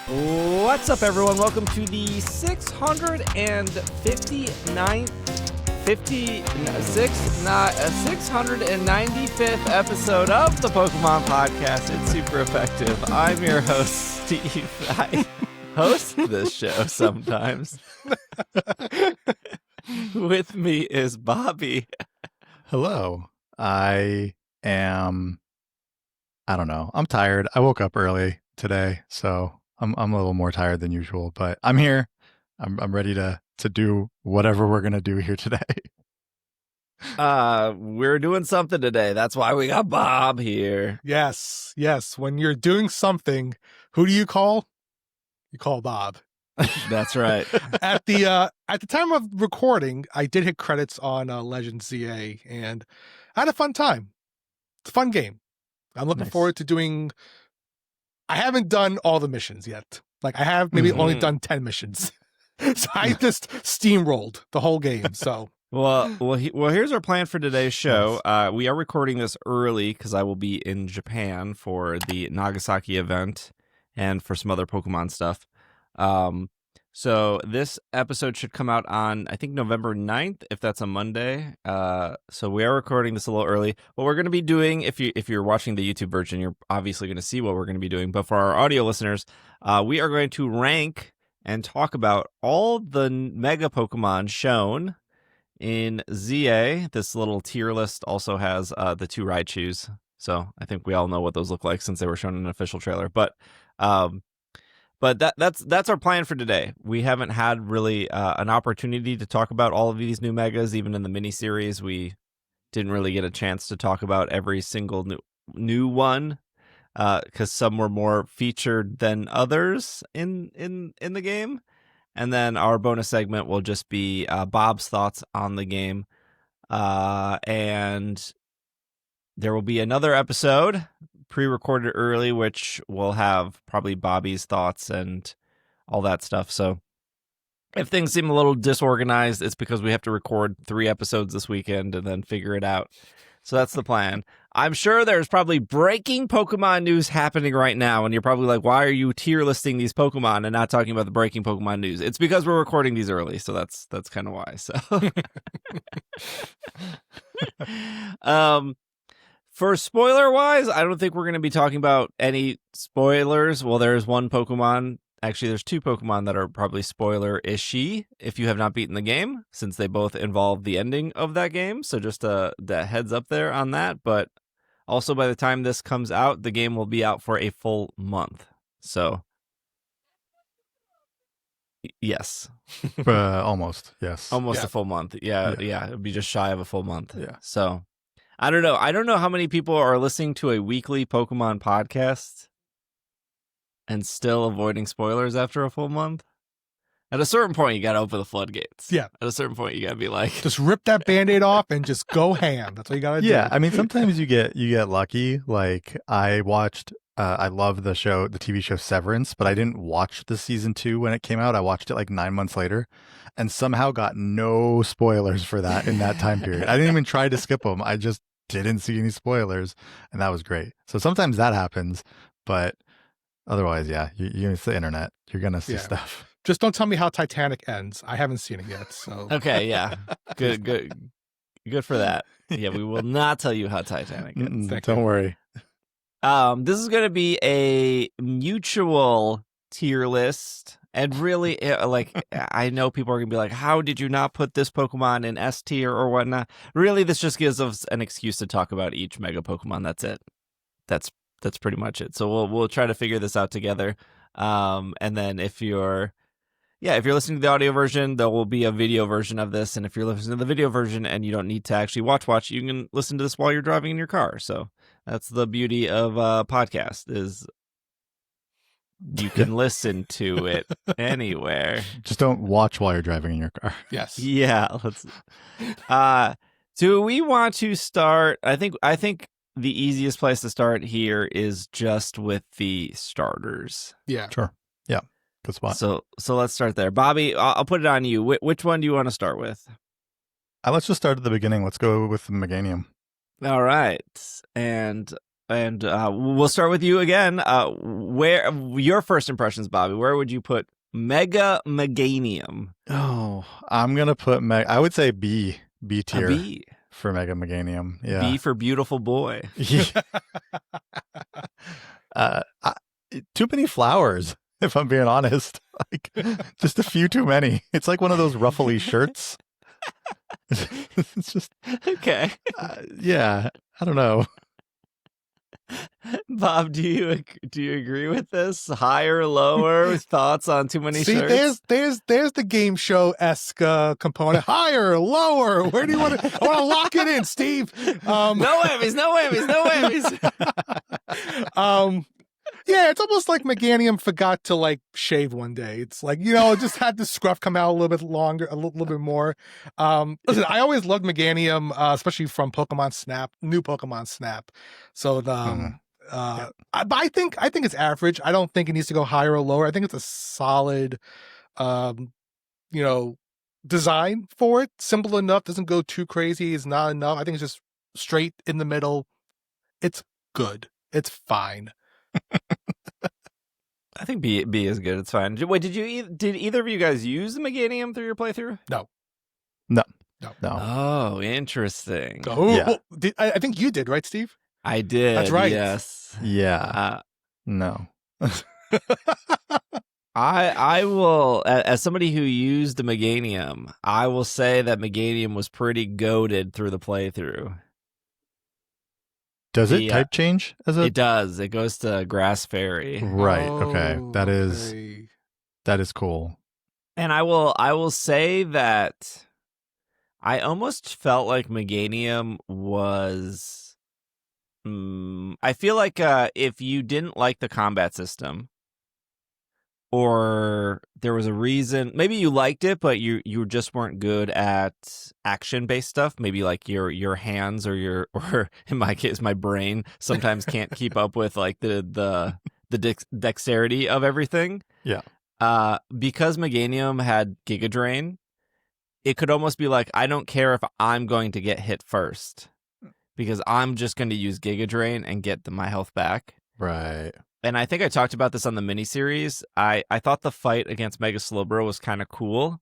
What's up, everyone? Welcome to the 695th episode of the Pokemon Podcast. It's super effective. I'm your host, Steve. I host this show sometimes. With me is Bobby. Hello. I don't know. I'm tired. I woke up early today, so I'm a little more tired than usual, but I'm here. I'm ready to do whatever we're going to do here today. We're doing something today. That's why we got Bob here. Yes. When you're doing something, who do you call? You call Bob. That's right. At the time of recording, I did hit credits on Legends ZA, and I had a fun time. It's a fun game. I'm looking forward to doing. I haven't done all the missions yet. Like, I have maybe only done 10 missions. So I just steamrolled the whole game. So well, here's our plan for today's show. We are recording this early because I will be in Japan for the Nagasaki event and for some other Pokemon stuff. So this episode should come out on, I think, November 9th, if that's a Monday. So we are recording this a little early. What we're going to be doing, if you're watching the YouTube version, you're obviously going to see what we're going to be doing. But for our audio listeners, we are going to rank and talk about all the Mega Pokemon shown in ZA. This little tier list also has the 2 Raichus. So I think we all know what those look like since they were shown in an official trailer. But that's our plan for today. We haven't had really an opportunity to talk about all of these new megas. Even in the miniseries, we didn't really get a chance to talk about every single new one because some were more featured than others in the game. And then our bonus segment will just be Bob's thoughts on the game. And there will be another episode pre-recorded early, which will have probably Bobby's thoughts and all that stuff. So if things seem a little disorganized, it's because we have to record 3 episodes this weekend and then figure it out. So that's the plan. I'm sure there's probably breaking Pokemon news happening right now, and you're probably like, why are you tier listing these Pokemon and not talking about the breaking Pokemon news? It's because we're recording these early, so that's kind of why. So for spoiler-wise, I don't think we're going to be talking about any spoilers. Well, there's one Pokemon. Actually, there's 2 Pokemon that are probably spoiler-ishy if you have not beaten the game, since they both involve the ending of that game. So just the heads up there on that. But also, by the time this comes out, the game will be out for a full month. So, yes. Almost, yes. Almost a full month. Yeah, it'll be just shy of a full month. Yeah. So, I don't know. I don't know how many people are listening to a weekly Pokemon podcast and still avoiding spoilers after a full month. At a certain point, you got to open the floodgates. Yeah. At a certain point, you got to be like, just rip that Band-Aid off and just go ham. That's what you got to do. Yeah, I mean, sometimes you get lucky. Like, I watched I love the TV show Severance, but I didn't watch the season 2 when it came out. I watched it like 9 months later and somehow got no spoilers for that in that time period. I didn't even try to skip them. I just didn't see any spoilers, and that was great. So sometimes that happens, but otherwise, yeah, it's the internet. You're going to see stuff. Just don't tell me how Titanic ends. I haven't seen it yet. So okay, yeah. Good for that. Yeah, we will not tell you how Titanic ends. Don't worry. This is going to be a mutual tier list. And really, like, I know people are going to be like, how did you not put this Pokemon in S tier or whatnot? Really, this just gives us an excuse to talk about each Mega Pokemon. That's it. That's pretty much it. So we'll try to figure this out together. And then if you're listening to the audio version, there will be a video version of this. And if you're listening to the video version and you don't need to actually watch, you can listen to this while you're driving in your car. So that's the beauty of a podcast is you can listen to it anywhere. Just don't watch while you're driving in your car. Yes. Yeah. Do we want to start? I think the easiest place to start here is just with the starters. Yeah. Sure. Yeah. Good spot. So let's start there. Bobby, I'll put it on you. Which one do you want to start with? Let's just start at the beginning. Let's go with the Meganium. All right. And And we'll start with you again. Where your first impressions, Bobby? Where would you put Mega Meganium? Oh, I'm gonna put I would say B A tier B. for Mega Meganium. Yeah. B for beautiful boy. Yeah. Too many flowers, if I'm being honest. Like, just a few too many. It's like one of those ruffly shirts. It's just Okay. yeah. I don't know. Bob, do you agree with this? Higher, lower? Thoughts on too many See, shirts? there's the game show-esque component. Higher, lower. Where do you want to? I want to lock it in, Steve. No whammies, no whammies, no whammies. Yeah, it's almost like Meganium forgot to like shave one day. It's like, just had the scruff come out a little bit longer, a little bit more. Listen, I always loved Meganium, especially from Pokemon Snap, new Pokemon Snap. So but I think it's average. I don't think it needs to go higher or lower. I think it's a solid, design for it. Simple enough, doesn't go too crazy. It's not enough. I think it's just straight in the middle. It's good. It's fine. I think B is good. It's fine. Wait, did either of you guys use the Meganium through your playthrough? No. Oh, interesting. Oh, Yeah. I think you did, right, Steve? I did. That's right. Yes. Yeah. No. I will, as somebody who used the Meganium, I will say that Meganium was pretty goated through the playthrough. Does it type change as a? It does. It goes to Grass Fairy. Right. Okay. That Okay. is cool. And I will say that I almost felt like Meganium was. I feel like if you didn't like the combat system, or there was a reason, maybe you liked it, but you just weren't good at action-based stuff. Maybe like your hands or in my case, my brain sometimes can't keep up with like the dexterity of everything. Yeah. Because Meganium had Giga Drain, it could almost be like, I don't care if I'm going to get hit first, because I'm just going to use Giga Drain and get my health back. Right. And I think I talked about this on the miniseries. I thought the fight against Mega Slowbro was kind of cool.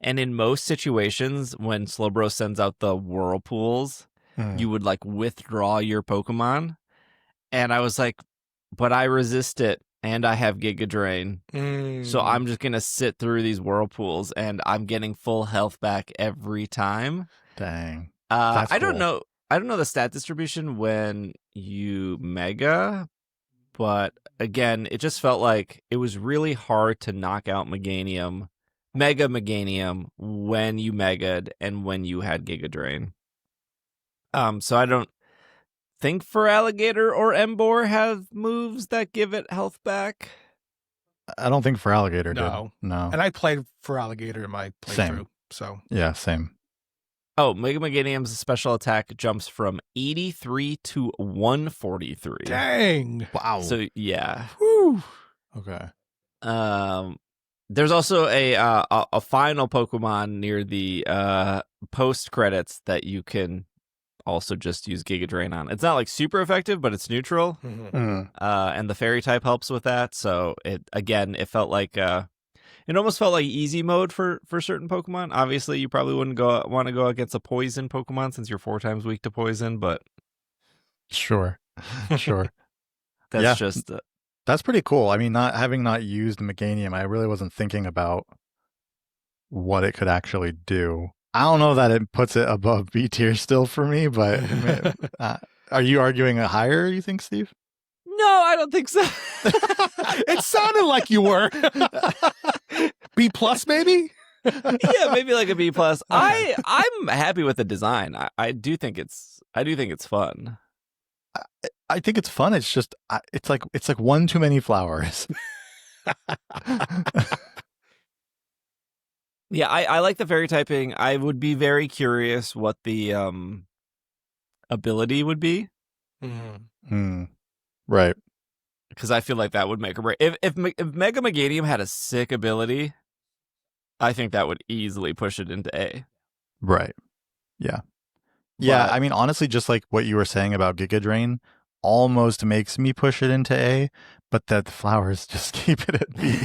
And in most situations, when Slowbro sends out the whirlpools, you would like withdraw your Pokemon. And I was like, but I resist it and I have Giga Drain. So I'm just going to sit through these whirlpools and I'm getting full health back every time. Dang. I don't know. I don't know the stat distribution when you Mega, but again, it just felt like it was really hard to knock out Mega Meganium, when you Mega'd and when you had Giga Drain. So I don't think Feraligatr or Emboar have moves that give it health back. I don't think Feraligatr No. did. No. And I played Feraligatr in my playthrough. Same. So Yeah, same. Oh, Mega Meganium's special attack jumps from 83 to 143. dang. Wow. So yeah. Whew. Okay. There's also a final Pokemon near the post credits that you can also just use Giga Drain on. It's not like super effective, but it's neutral. Mhm. And the Fairy type helps with that. So it felt like it almost felt like easy mode for certain Pokemon. Obviously, you probably wouldn't want to go against a poison Pokemon since you're 4 times weak to poison, but Sure. Sure. that's Yeah. just That's pretty cool. I mean, having not used Meganium, I really wasn't thinking about what it could actually do. I don't know that it puts it above B tier still for me, but are you arguing a higher, you think, Steve? no, I don't think so. It sounded like you were. B plus, maybe? Yeah, maybe like a B plus. I'm happy with the design. I do think it's fun. I think it's fun. It's just it's like one too many flowers. Yeah, I like the fairy typing. I would be very curious what the ability would be, Right. because I feel like that would make or break. If Mega Meganium had a sick ability, I think that would easily push it into A. Right. Yeah. Yeah. But- I mean, honestly, just like what you were saying about Giga Drain, almost makes me push it into A, but that the flowers just keep it at B.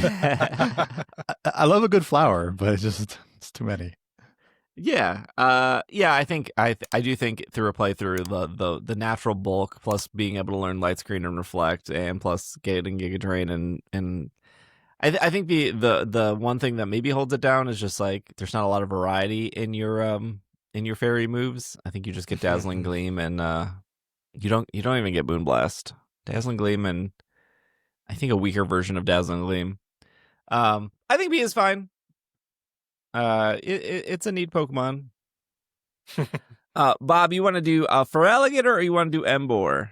I love a good flower, but it's too many. Yeah, I think I do think through a playthrough, the natural bulk plus being able to learn light screen and reflect, and plus getting Giga Drain and I think the one thing that maybe holds it down is just like there's not a lot of variety in your fairy moves. I think you just get Dazzling Gleam and you don't even get Moonblast. Dazzling Gleam and I think a weaker version of Dazzling Gleam. I think B is fine. It's a neat Pokemon. Bob, you want to do Feraligatr or you want to do Emboar?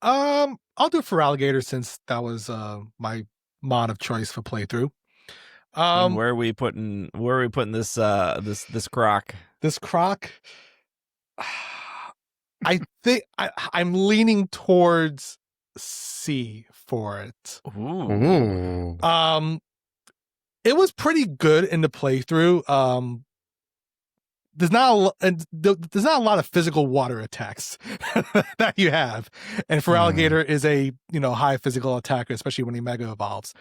I'll do Feraligatr since that was my mod of choice for playthrough. And where are we putting this this croc? This croc, I think I'm leaning towards C for it. Ooh. It was pretty good in the playthrough. There's not a lot of physical water attacks that you have, and Feraligatr is a high physical attacker, especially when he mega evolves.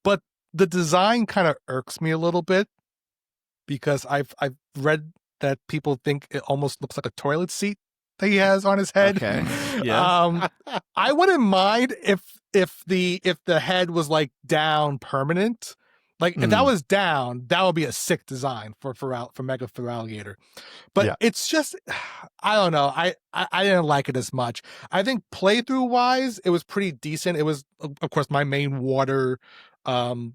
But the design kind of irks me a little bit because I've read that people think it almost looks like a toilet seat that he has on his head. Okay. Yeah. I wouldn't mind if the head was like down permanent. Like if that was down, that would be a sick design for Mega Feraligatr. But it's just, I don't know. I didn't like it as much. I think playthrough wise, it was pretty decent. It was, of course, my main water mon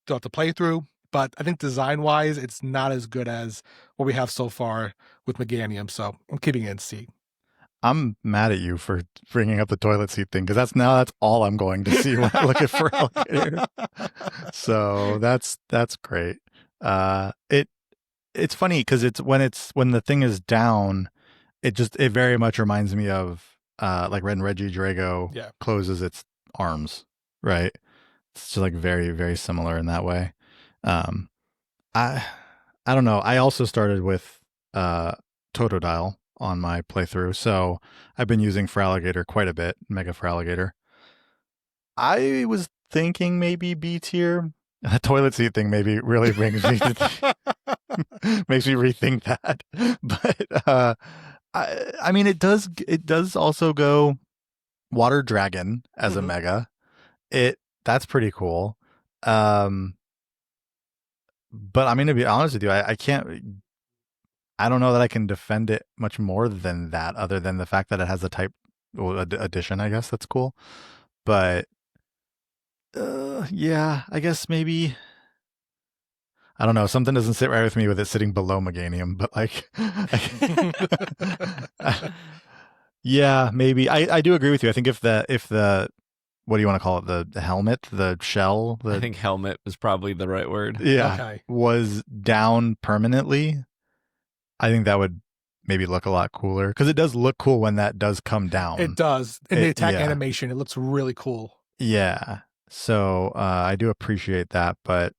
throughout the playthrough. But I think design wise, it's not as good as what we have so far with Meganium. So I'm keeping it in C. I'm mad at you for bringing up the toilet seat thing because that's all I'm going to see when I look at Feraligatr. So that's great. It's funny because when the thing is down, it very much reminds me of like when Regidrago closes its arms, right? It's just like very, very similar in that way. I don't know. I also started with Totodile on my playthrough, so I've been using Feraligatr quite a bit, Mega Feraligatr. I was thinking maybe B tier. The toilet seat thing maybe really makes me rethink that. But I mean, it does also go Water Dragon as a Mega. That's pretty cool. But I'm going to be honest with you, I don't know that I can defend it much more than that, other than the fact that it has a type addition. I guess that's cool, but yeah, I guess maybe I don't know. Something doesn't sit right with me with it sitting below Meganium, but like, yeah, maybe I do agree with you. I think if the what do you want to call it? The helmet, the shell. I think helmet is probably the right word. Yeah, was down permanently. I think that would maybe look a lot cooler because it does look cool when that does come down. It does. In the attack animation, it looks really cool. Yeah. So I do appreciate that, but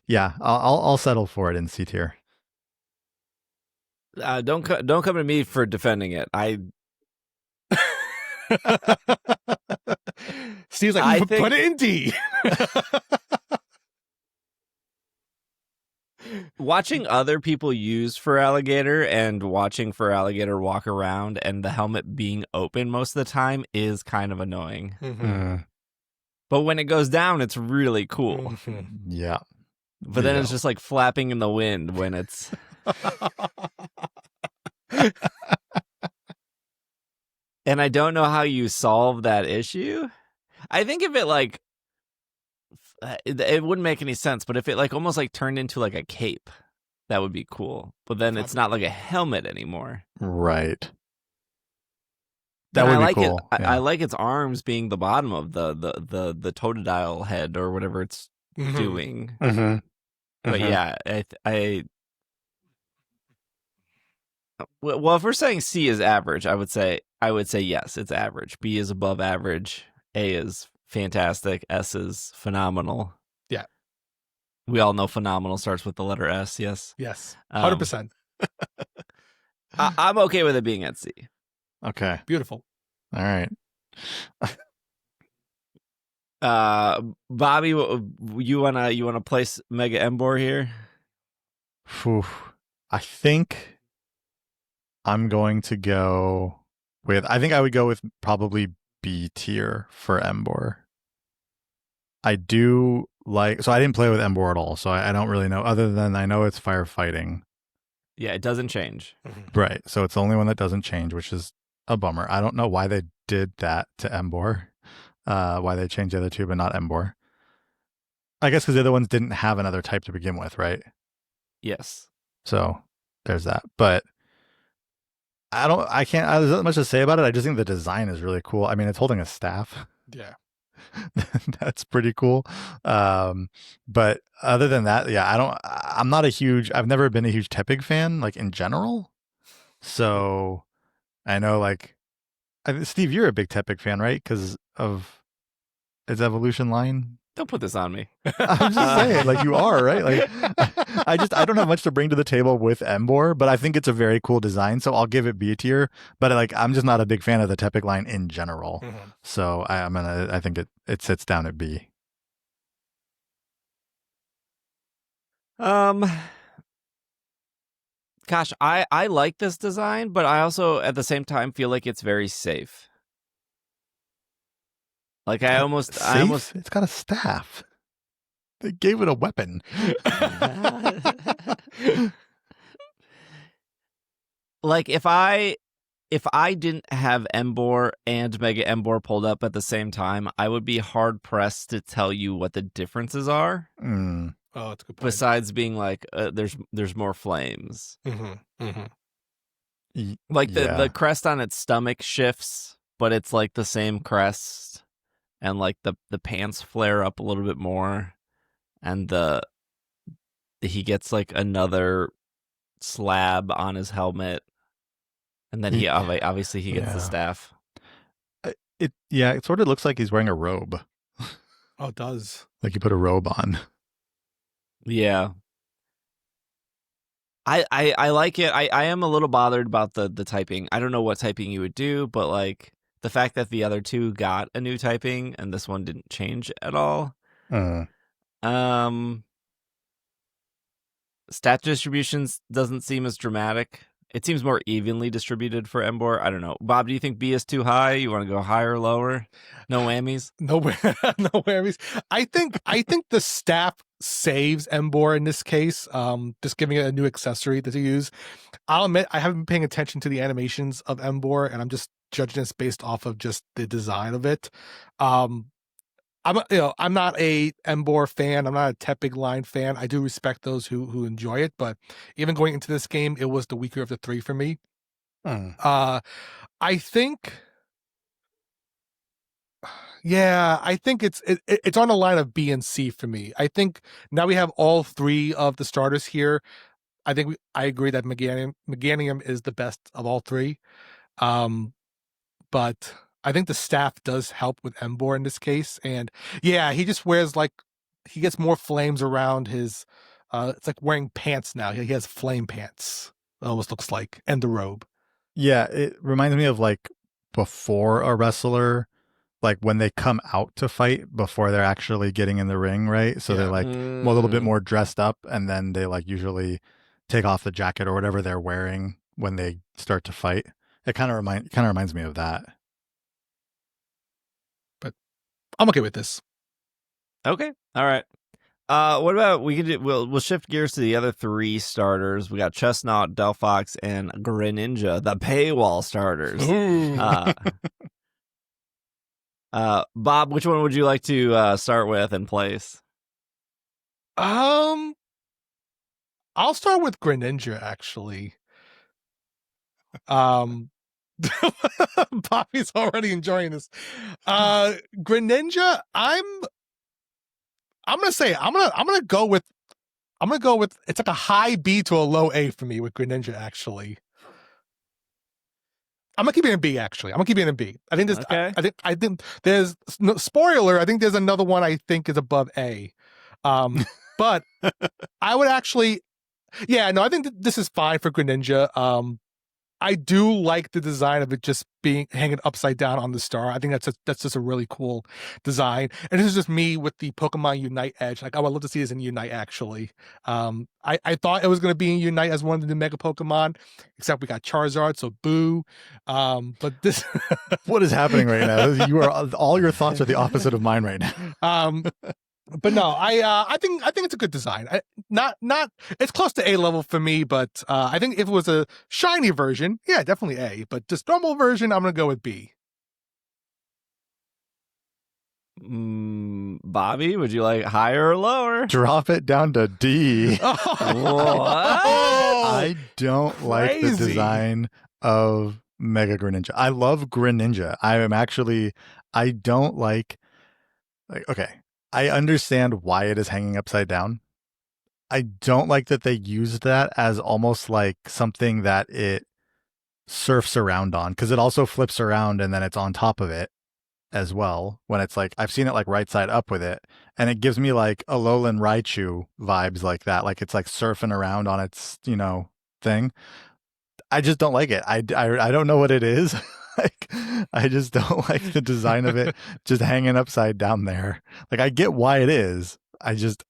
yeah, I'll settle for it in C tier. Don't come to me for defending it. Steve's like, put it in D. Watching other people use Feraligatr and watching Feraligatr walk around and the helmet being open most of the time is kind of annoying. But when it goes down, it's really cool. Yeah. But then it's just like flapping in the wind when it's... And I don't know how you solve that issue. I think if it like... It wouldn't make any sense, but if it like almost like turned into like a cape, that would be cool. But then it's not like a helmet anymore. Right. That would be cool. I like its arms being the bottom of the Totodile head or whatever it's doing. But yeah, well, if we're saying C is average, I would say yes, it's average. B is above average. A is fantastic. S is phenomenal. Yeah. We all know phenomenal starts with the letter S, yes? Yes. 100%. I'm okay with it being at C. Okay. Beautiful. All right. Bobby, you wanna place Mega Embor here? Phew. I think I'm going to go with. I think I would go with probably B tier for Embor. I do like. So I didn't play with Embor at all, so I don't really know. Other than I know it's firefighting. Yeah, it doesn't change. Right. So it's the only one that doesn't change, which is a bummer. I don't know why they did that to Embor. Why they changed the other two, but not Embor. I guess because the other ones didn't have another type to begin with, right? Yes. So there's that. But I can't, there's not much to say about it. I just think the design is really cool. I mean, it's holding a staff. Yeah. That's pretty cool. But other than that, yeah, I've never been a huge Tepig fan, like in general. So I know, like, Steve, you're a big Tepig fan, right? Because of its evolution line. Don't put this on me. I'm just saying, like, you are, right? Like, I don't have much to bring to the table with Embor, but I think it's a very cool design, so I'll give it B tier. But like, I'm just not a big fan of the Tepig line in general, so I think it sits down at B. Gosh, I like this design, but I also at the same time feel like it's very safe. Like I almost It's got a staff. They gave it a weapon. Like if I didn't have Embor and Mega Embor pulled up at the same time, I would be hard pressed to tell you what the differences are. Mm. Oh, that's a good point. Besides being like, there's more flames. Like the crest on its stomach shifts, but it's like the same crest, and like the pants flare up a little bit more, and he gets like another slab on his helmet, and then he obviously he gets the staff. It sort of looks like he's wearing a robe. Oh, it does. Like you put a robe on. Yeah. I like it. I am a little bothered about the typing. I don't know what typing you would do, but like the fact that the other two got a new typing and this one didn't change at all. Stat distributions doesn't seem as dramatic. It seems more evenly distributed for Embor. I don't know. Bob, do you think B is too high? You want to go higher or lower? No whammies? No whammies. I think the staff saves Embor in this case. Just giving it a new accessory to use. I'll admit I haven't been paying attention to the animations of Embor, and I'm just judging this based off of just the design of it. I'm not a Embor fan. I'm not a Tepig line fan. I do respect those who enjoy it, but even going into this game, it was the weaker of the three for me. I think, I think it's on the line of B and C for me. I think now we have all three of the starters here. I think I agree that Meganium is the best of all three. But I think the staff does help with Embor in this case. And yeah, he just wears he gets more flames around his, it's like wearing pants now. He has flame pants, it almost looks like, and the robe. Yeah, it reminds me of like before a wrestler, like when they come out to fight before they're actually getting in the ring, right? So they're like a little bit more dressed up, and then they like usually take off the jacket or whatever they're wearing when they start to fight. It kind of reminds me of that. But I'm okay with this. Okay. All right. What about we'll shift gears to the other three starters. We got Chestnut, Delphox, and Greninja, the paywall starters. Bob, which one would you like to start with and place? I'll start with Greninja, actually. Bobby's already enjoying this. Greninja, I'm gonna go with it's like a high B to a low A for me with Greninja, actually. I'm gonna keep it in B, actually. I'm gonna keep it in B. I think there's okay. I think there's no, spoiler, I think there's another one I think is above A. But I would actually I think this is fine for Greninja. I do like the design of it just being hanging upside down on the star. I think that's just a really cool design. And this is just me with the Pokemon Unite Edge. Like, I would love to see this in Unite, actually. I thought it was going to be in Unite as one of the new Mega Pokemon, except we got Charizard, so boo. But this... What is happening right now? All your thoughts are the opposite of mine right now. But no, I think it's a good design. Not it's close to A level for me, but I think if it was a shiny version, yeah, definitely A. But this normal version, I'm gonna go with B. Bobby, would you like higher or lower? Drop it down to D. What? I don't like the Crazy. design of Mega Greninja. I love Greninja. I don't like okay. I understand why it is hanging upside down. I don't like that they used that as almost like something that it surfs around on, because it also flips around and then it's on top of it as well. When it's like, I've seen it like right side up with it, and it gives me like Alolan Raichu vibes like that. Like it's like surfing around on its, thing. I just don't like it. I don't know what it is. Like, I just don't like the design of it just hanging upside down there. Like, I get why it is. I just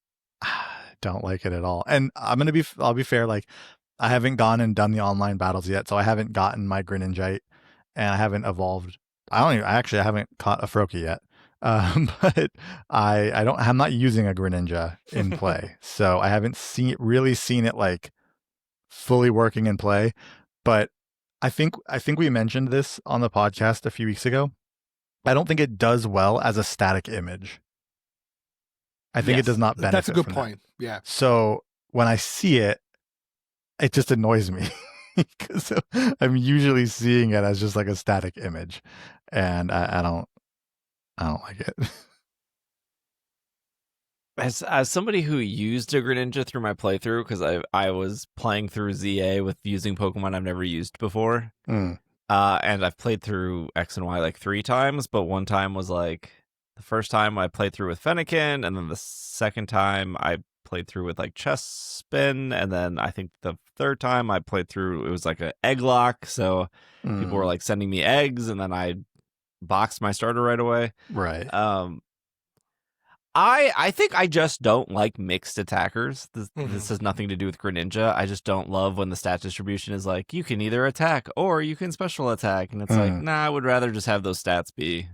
don't like it at all. And I'll be fair. Like, I haven't gone and done the online battles yet, so I haven't gotten my Greninjite, and I haven't evolved. I haven't caught a Froakie yet. But I'm not using a Greninja in play, so I haven't really seen it like fully working in play. But I think we mentioned this on the podcast a few weeks ago. I don't think it does well as a static image. I think it does not benefit. That's a good from point. that. Yeah. So when I see it, it just annoys me because I'm usually seeing it as just like a static image, and I don't like it. As somebody who used a Greninja through my playthrough, because I was playing through ZA with using Pokemon I've never used before, and I've played through X and Y like 3 times, but one time was like the first time I played through with Fennekin, and then the second time I played through with like Chespin, and then I think the third time I played through, it was like an egg lock, so people were like sending me eggs, and then I boxed my starter right away. Right. I think I just don't like mixed attackers. This has nothing to do with Greninja. I just don't love when the stat distribution is like, you can either attack or you can special attack. And it's like, nah, I would rather just have those stats be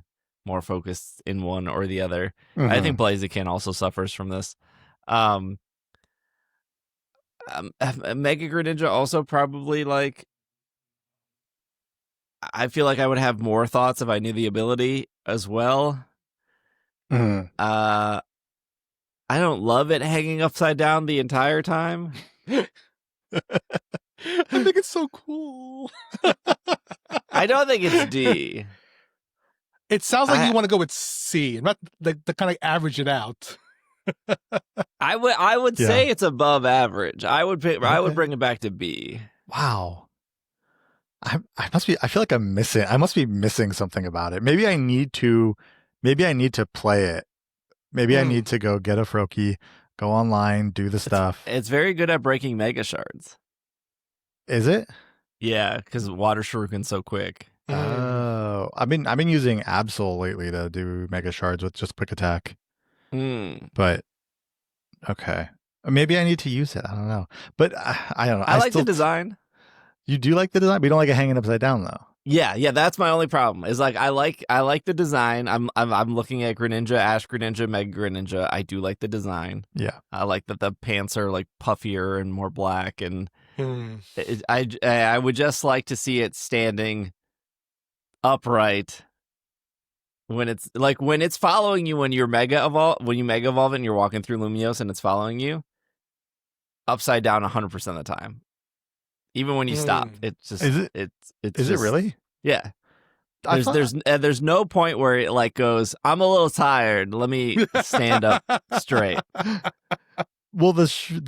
more focused in one or the other. I think Blaziken also suffers from this. Mega Greninja also probably, like, I feel like I would have more thoughts if I knew the ability as well. I don't love it hanging upside down the entire time. I think it's so cool. I don't think it's D. It sounds like you want to go with C, and not the kind of average it out. I would say it's above average. I would bring it back to B. Wow. I feel like I must be missing something about it. Maybe I need to play it. Maybe I need to go get a Froakie, go online, do the stuff. It's very good at breaking Mega Shards. Is it? Yeah, because Water Shuriken's so quick. Oh, I've been using Absol lately to do Mega Shards with just quick attack. But okay, maybe I need to use it. I don't know, but I don't know. I like the design. You do like the design, but you don't like it hanging upside down, though. Yeah, that's my only problem. Is like I like the design. I'm looking at Greninja, Ash Greninja, Mega Greninja. I do like the design. Yeah, I like that the pants are like puffier and more black, and I would just like to see it standing upright when it's following you when you mega evolve and you're walking through Lumiose and it's following you upside down 100% of the time. Even when you stop, it's just is it really? Yeah. There's no point where it like goes, I'm a little tired. Let me stand up straight. Well, this what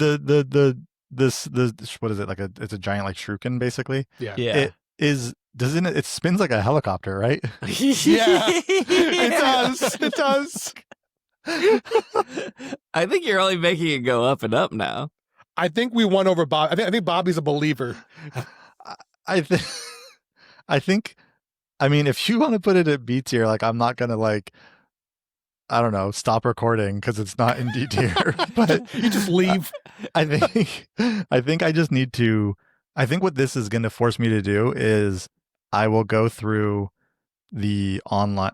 is it, like it's a giant like shuriken basically? Yeah. It is. Doesn't it spins like a helicopter, right? Yeah. It does. I think you're only making it go up and up now. I think we won over Bob. I think Bobby's a believer. I think I think I mean if you want to put it at B tier, like I'm not gonna like I don't know, stop recording because it's not in D tier. But You just leave. I think I just need to I think what this is gonna force me to do is I will go through the online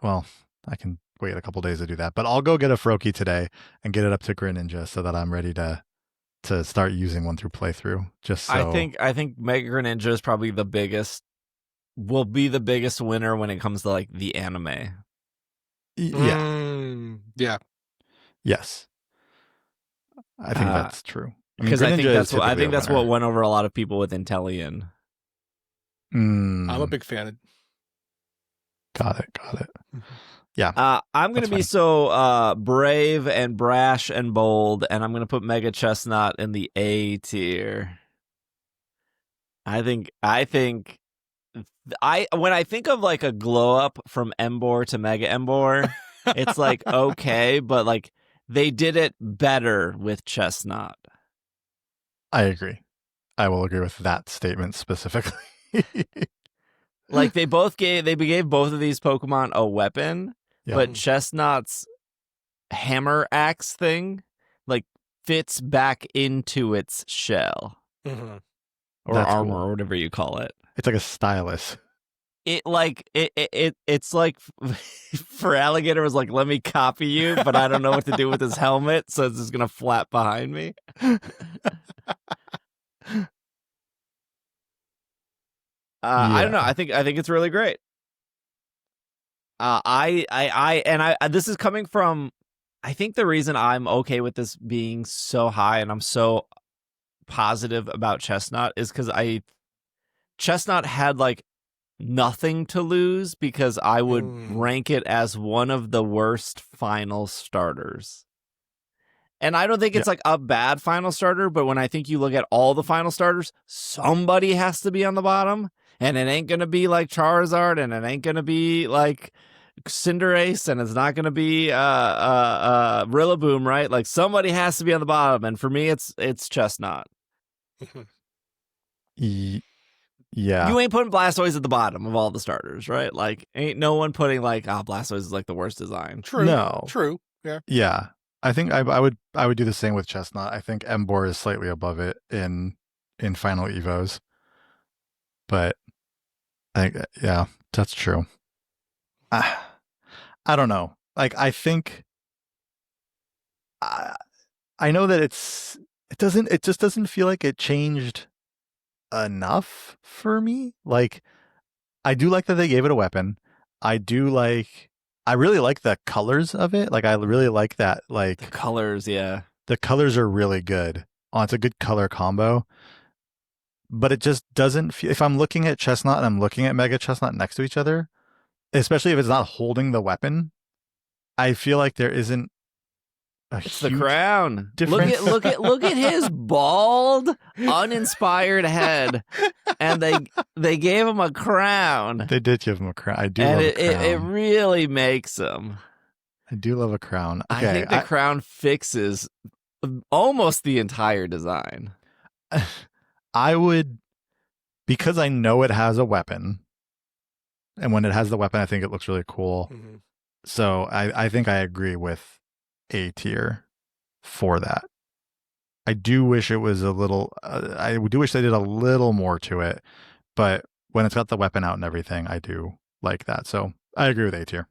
I can wait a couple days to do that, but I'll go get a Froakie today and get it up to Greninja so that I'm ready to start using one through playthrough. Just so I think Mega Greninja is probably will be the biggest winner when it comes to like the anime. Yeah. Yes. I think that's true. Because I think that's what what went over a lot of people with Intellion. I'm a big fan. Got it. Yeah. I'm going to be so brave and brash and bold, and I'm going to put Mega Chestnut in the A tier. I think when I think of like a glow up from Emboar to Mega Emboar, it's like okay, but like they did it better with Chestnut. I agree. I will agree with that statement specifically. Like they gave both of these Pokemon a weapon, but Chestnut's hammer axe thing like fits back into its shell or That's armor cool. or whatever you call it. It's like a stylus. It's like for Alligator was like, let me copy you, but I don't know what to do with this helmet, so it's just gonna flap behind me. I don't know. I think it's really great. This is coming from. I think the reason I'm okay with this being so high and I'm so positive about Chestnut is because Chestnut had like nothing to lose because I would rank it as one of the worst final starters. And I don't think it's like a bad final starter, but when I think you look at all the final starters, somebody has to be on the bottom. And it ain't going to be like Charizard, and it ain't going to be like Cinderace, and it's not going to be Rillaboom, right? Like somebody has to be on the bottom, and for me, it's Chestnut. Yeah. You ain't putting Blastoise at the bottom of all the starters, right? Like ain't no one putting like Blastoise is like the worst design. True. No. True. Yeah. Yeah. I think I would do the same with Chestnut. I think Emboar is slightly above it in final evos. But I think that's true. I don't know. Like I think I know that it just doesn't feel like it changed enough for me. Like I do like that they gave it a weapon. I really like the colors of it. Like I really like that like the colors, yeah. The colors are really good. Oh, it's a good color combo. But it just doesn't feel if I'm looking at Chestnut and I'm looking at Mega Chestnut next to each other, especially if it's not holding the weapon, I feel like there isn't it's the crown. Difference. Look at his bald, uninspired head, and they gave him a crown. They did give him a crown. I do and love a crown. It really makes him. I do love a crown. Okay, I think the crown fixes almost the entire design. I would, because I know it has a weapon, and when it has the weapon, I think it looks really cool. Mm-hmm. So I think I agree with A tier for that. I do wish it was a little. I do wish they did a little more to it, but when it's got the weapon out and everything, I do like that. So I agree with A tier.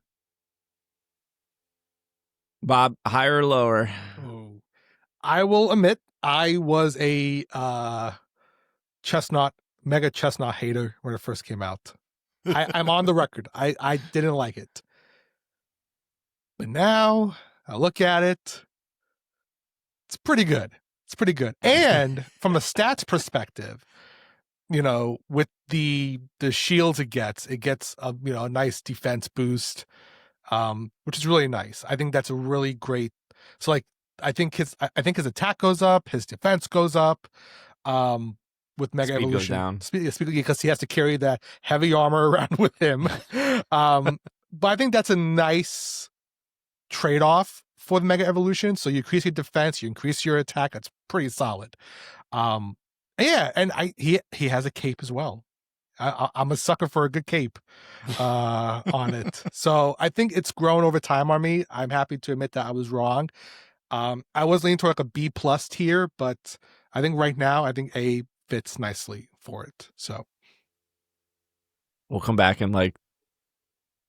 Bob, higher or lower? Oh, I will admit I was a Mega Chestnut hater when it first came out. I'm on the record. I didn't like it. But now I look at it. It's pretty good. And from a stats perspective, with the shields it gets a nice defense boost, which is really nice. I think that's a really great. So like I think his attack goes up, his defense goes up. With Mega Speed Evolution, goes down. Speed because he has to carry that heavy armor around with him. But I think that's a nice trade-off for the Mega Evolution. So you increase your defense, you increase your attack. That's pretty solid. Yeah, and he has a cape as well. I'm a sucker for a good cape on it. So I think it's grown over time on me. I'm happy to admit that I was wrong. I was leaning toward like a B plus tier, but I think right now I think A fits nicely for it. So We'll come back in like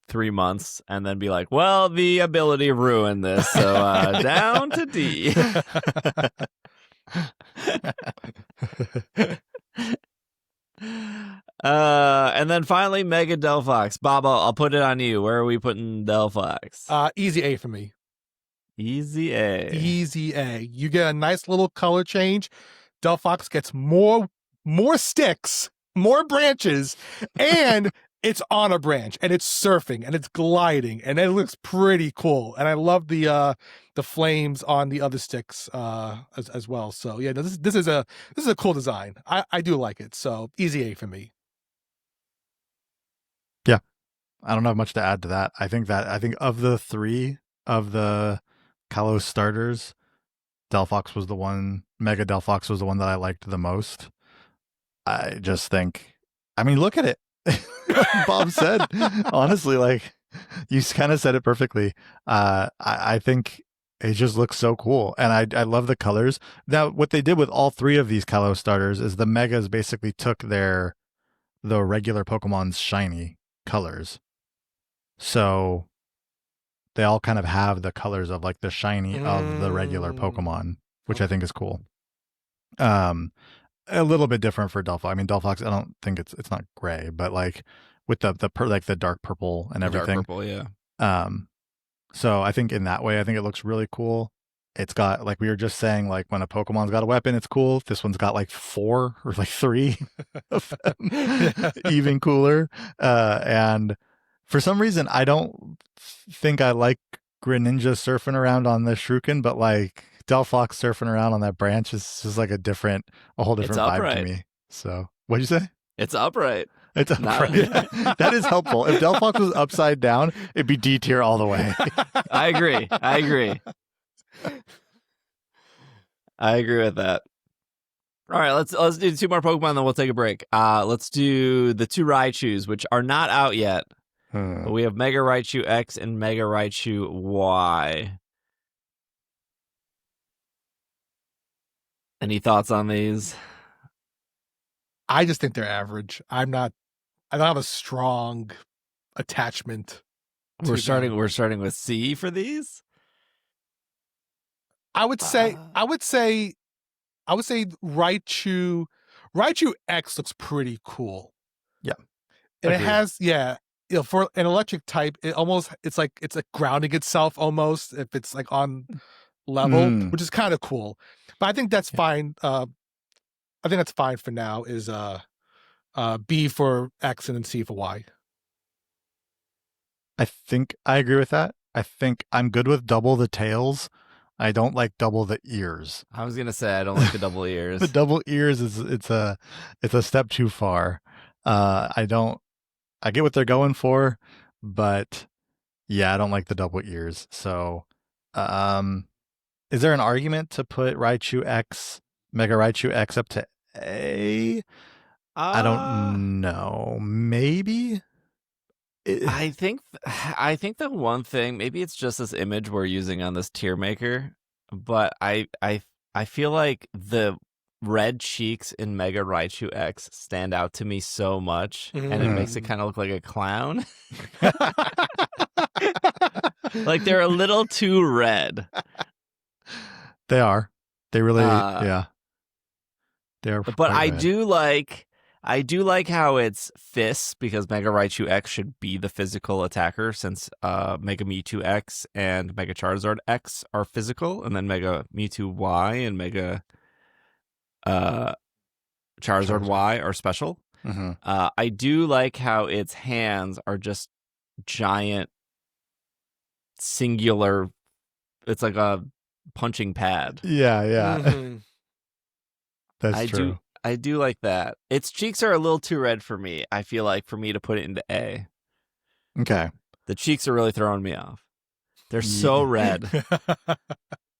3 months and then be like, well, the ability ruined this, so down to D. And then finally, Mega Delphox. Baba, I'll put it on you. Where are we putting Delphox? Easy A for me. Easy A. Easy A. You get a nice little color change. Delphox gets more sticks, more branches, and it's on a branch, and it's surfing, and it's gliding, and it looks pretty cool. And I love the flames on the other sticks as well. So yeah, this is a cool design. I do like it. So easy A for me. Yeah, I don't have much to add to that. I think of the 3 of the Kalos starters, Delphox was the one. Mega Delphox was the one that I liked the most. I just think, I mean, look at it. Bob said, honestly, like, you kind of said it perfectly. I think it just looks so cool, and I love the colors. Now, what they did with all 3 of these Kalos starters is the Megas basically took the regular Pokemon's shiny colors, so they all kind of have the colors of like the shiny of the regular Pokemon, which I think is cool. A little bit different for Delphox. I mean, Delphox, I don't think it's not gray, but like with the dark purple and everything. Dark purple, yeah. So I think in that way, I think it looks really cool. It's got, like we were just saying, like when a Pokemon's got a weapon, it's cool. This one's got like 4 or like 3 of them, even cooler. And for some reason, I don't think I like Greninja surfing around on the Shuriken, but like Delphox surfing around on that branch is just like a whole different vibe to me. So what'd you say? It's upright. It's upright. That is helpful. If Delphox was upside down, it'd be D tier all the way. I agree. I agree with that. All right, let's do 2 more Pokemon, then we'll take a break. Let's do the 2 Raichus, which are not out yet. But we have Mega Raichu X and Mega Raichu Y. Any thoughts on these? I just think they're average. I don't have a strong attachment. We're starting with C for these? I would say Raichu X looks pretty cool. Yeah. And agreed. It has, for an electric type, it's like grounding itself almost if it's like on level, which is kind of cool. But I think that's fine. I think that's fine for now. Is B for X and then C for Y. I think I agree with that. I think I'm good with double the tails. I don't like double the ears. I was gonna say I don't like the double ears. The double ears it's a step too far. I get what they're going for, but yeah, I don't like the double ears. So, is there an argument to put Raichu X, Mega Raichu X up to A? I don't know. Maybe. I think the one thing, maybe it's just this image we're using on this tier maker, but I feel like the red cheeks in Mega Raichu X stand out to me so much, and it makes it kind of look like a clown. Like they're a little too red. They are. They really, yeah. They are. But I do like how it's fists, because Mega Raichu X should be the physical attacker, since Mega Mewtwo X and Mega Charizard X are physical, and then Mega Mewtwo Y and Mega Charizard Y are special. I do like how its hands are just giant, singular. It's like a punching pad. Yeah. That's true. I do like that. Its cheeks are a little too red for me. I feel like for me to put it into A. Okay. The cheeks are really throwing me off. They're so red.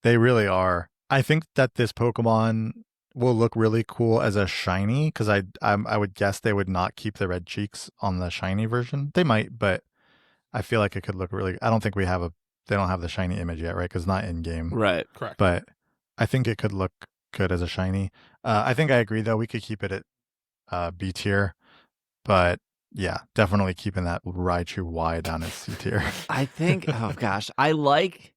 They really are. I think that this Pokemon will look really cool as a shiny, because I would guess they would not keep the red cheeks on the shiny version. They might, but I feel like it could look really. I don't think they don't have the shiny image yet, right? Because it's not in game. Right. Correct. But I think it could look good as a shiny. I think I agree though. We could keep it at B tier, but yeah, definitely keeping that Raichu Y down at C tier. I think, oh gosh, I like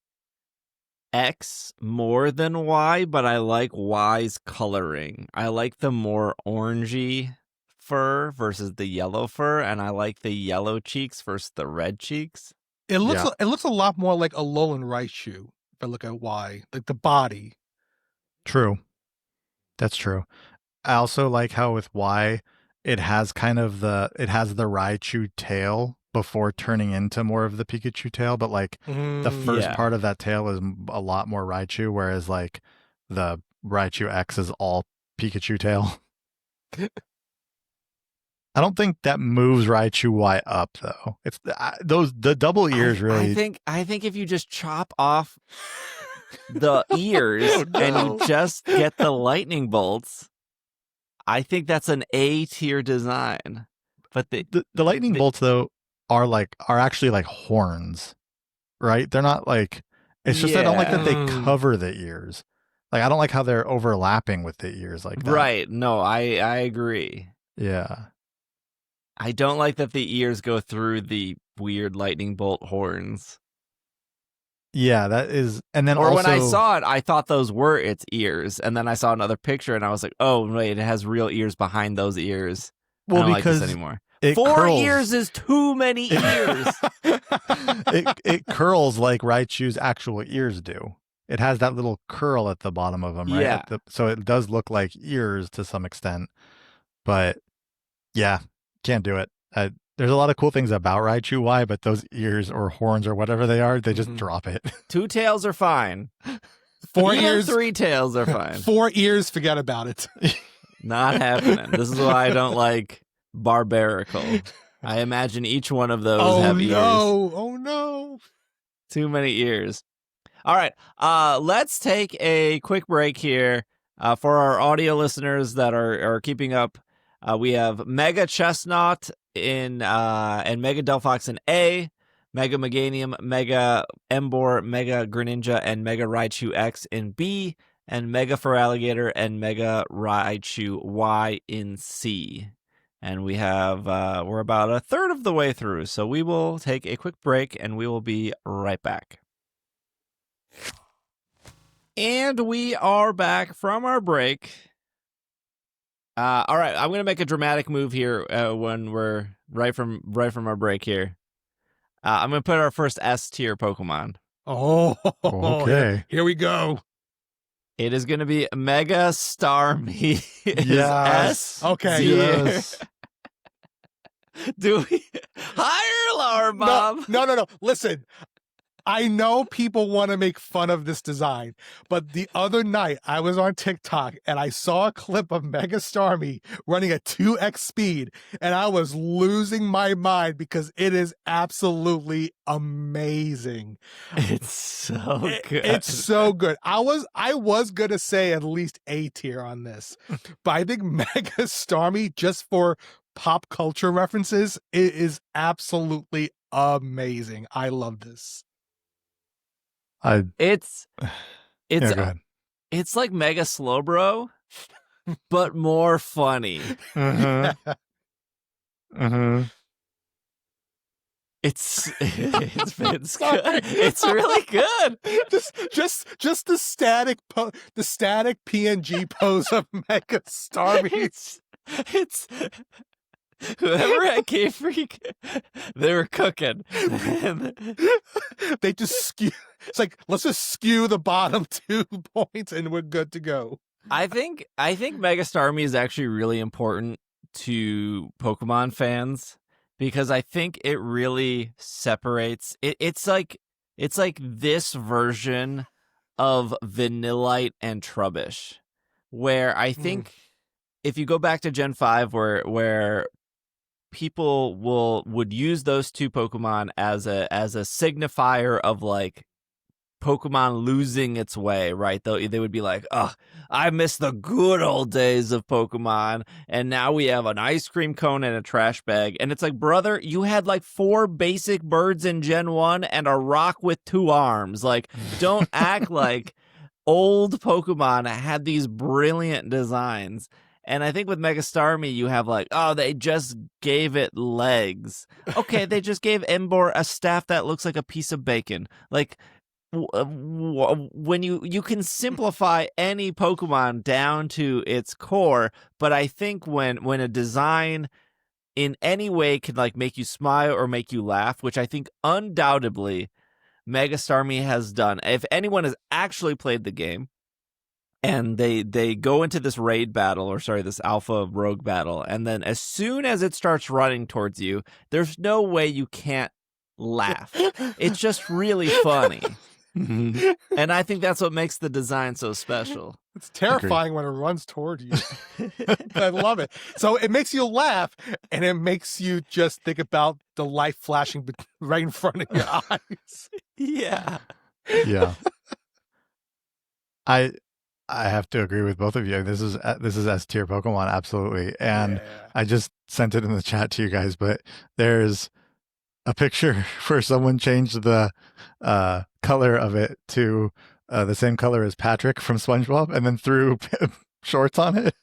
X more than Y, but I like Y's coloring. I like the more orangey fur versus the yellow fur, and I like the yellow cheeks versus the red cheeks. It looks Yeah. it looks a lot more like a Alolan Raichu if I look at Y, like the body. True. That's true. I also like how with Y, it has the Raichu tail before turning into more of the Pikachu tail, but like the first Yeah. part of that tail is a lot more Raichu, whereas like the Raichu X is all Pikachu tail. I don't think that moves Raichu Y up though. It's the double ears really. I think if you just chop off the ears Oh, no. and you just get the lightning bolts, I think that's an A tier design. But the lightning bolts though are actually like horns, right? They're not like. It's just I don't like that they cover the ears. Like I don't like how they're overlapping with the ears like that. Right. No, I agree. Yeah. I don't like that the ears go through the weird lightning bolt horns. Yeah, that is. And then Or also, when I saw it, I thought those were its ears, and then I saw another picture, and I was like, "Oh wait, it has real ears behind those ears." well, I don't because like this anymore. it 4 curls. ears is too many ears. it curls like Raichu's actual ears do. It has that little curl at the bottom of them, right? Yeah. So it does look like ears to some extent, but yeah, can't do it. There's a lot of cool things about Raichu Y, but those ears or horns or whatever they are, they just drop it. 2 tails are fine. 4 Even ears, 3 tails are fine. 4 ears, forget about it. Not happening. This is why I don't like Barbarical. I imagine each one of those have ears. Oh no. Too many ears. All right. Let's take a quick break here. For our audio listeners that are keeping up, we have Mega Chestnut and Mega Delphox in A, Mega Meganium, Mega Emboar, Mega Greninja, and Mega Raichu X in B, and Mega Feraligatr and Mega Raichu Y in C. And we have we're about a third of the way through, so we will take a quick break and we will be right back. And we are back from our break. All right, I'm gonna make a dramatic move here when we're right from our break here. I'm gonna put our first S tier Pokemon. Oh, Okay. Here we go. It is gonna be Mega Starmie. Yes. S Okay. tier. Yes. Do we higher or lower, Bob? No. Listen, I know people want to make fun of this design, but the other night I was on TikTok and I saw a clip of Mega Starmie running at 2x speed, and I was losing my mind because it is absolutely amazing. It's so good. It's so good. I was gonna say at least A tier on this, but I think Mega Starmie, just for pop culture references, it is absolutely amazing. I love this. It's Yeah, go ahead. it's like Mega Slowbro, but more funny. Mm-hmm. Mm-hmm. It's good. It's really good. just the static PNG pose of Mega Starmie. It's whoever at Game Freak, they were cooking. They just skew. It's like, let's just skew the bottom 2 points and we're good to go. I think Mega Starmie is actually really important to Pokemon fans because I think it really separates. It's like this version of Vanillite and Trubbish, where I think if you go back to Gen 5, where people would use those 2 Pokemon as a signifier of like Pokemon losing its way, right? They would be like, "Oh, I miss the good old days of Pokemon, and now we have an ice cream cone and a trash bag." And it's like, brother, you had like 4 basic birds in Gen 1 and a rock with 2 arms. Like, don't act like old Pokemon had these brilliant designs. And I think with Mega Starmie, you have like, oh, they just gave it legs. Okay, they just gave Emboar a staff that looks like a piece of bacon. Like, when you can simplify any Pokemon down to its core, but I think when a design in any way can like make you smile or make you laugh, which I think undoubtedly Mega Starmie has done. If anyone has actually played the game, and they go into this raid battle, or sorry, this alpha rogue battle, and then as soon as it starts running towards you, there's no way you can't laugh. It's just really funny. And I think that's what makes the design so special. It's terrifying when it runs toward you. I love it. So it makes you laugh, and it makes you just think about the light flashing right in front of your eyes. Yeah. Yeah. I have to agree with both of you. This is S tier Pokemon, absolutely. And Yeah. I just sent it in the chat to you guys, but there's a picture where someone changed the color of it to the same color as Patrick from SpongeBob, and then threw shorts on it.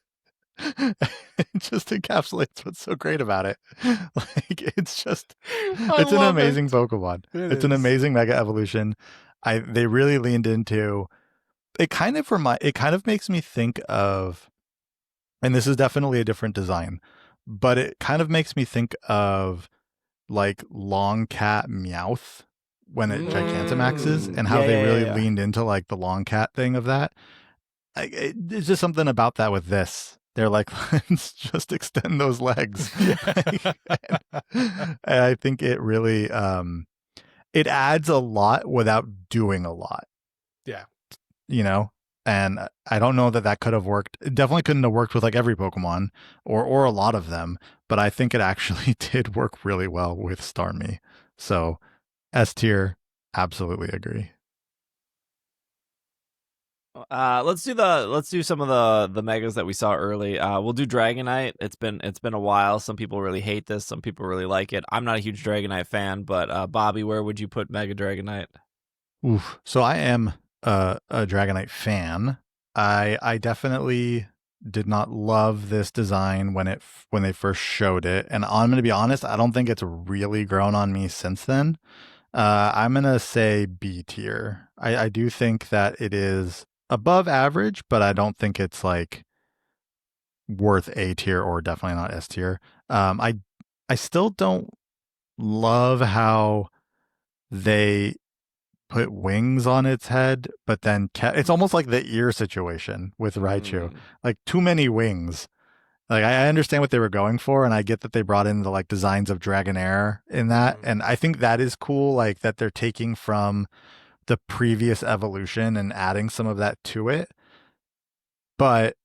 It just encapsulates what's so great about it. Like, it's an amazing Pokemon. It's an amazing Mega Evolution. They really leaned into it. Kind of makes me think of, and this is definitely a different design, but it kind of makes me think of like Long Cat Meowth when it Gigantamaxes, and how they really leaned into like the Long Cat thing of that. There's just something about that with this. They're like, let's just extend those legs. And I think it really it adds a lot without doing a lot. Yeah. You know? And I don't know that could have worked. It definitely couldn't have worked with like every Pokemon or a lot of them, but I think it actually did work really well with Starmie. So S tier, absolutely agree. Let's do some of the megas that we saw early. We'll do Dragonite. It's been a while. Some people really hate this. Some people really like it. I'm not a huge Dragonite fan, but Bobby, where would you put Mega Dragonite? Oof. So I am a Dragonite fan. I definitely did not love this design when they first showed it, and I'm going to be honest, I don't think it's really grown on me since then. I'm going to say B tier. I do think that it is above average, but I don't think it's like worth A tier, or definitely not S tier. I still don't love how they put wings on its head, but then it's almost like the ear situation with Raichu. Like, too many wings. Like, I understand what they were going for, and I get that they brought in the like designs of Dragonair in that, and I think that is cool, like that they're taking from the previous evolution and adding some of that to it. But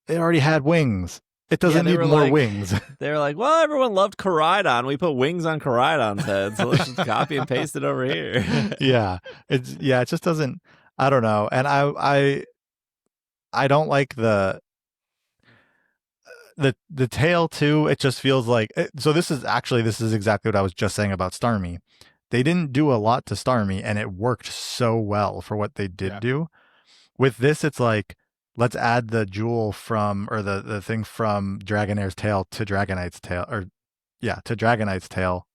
it already had wings. It doesn't need more wings. They were like, well, everyone loved Koraidon. We put wings on Koraidon's head, so let's just copy and paste it over here. It just doesn't. I don't know, and I don't like the tail too. It just feels like so. This is exactly what I was just saying about Starmie. They didn't do a lot to Starmie, and it worked so well for what they did do. With this, it's like, let's add the jewel from, or the thing from Dragonair's tail to Dragonite's tail, to Dragonite's tail.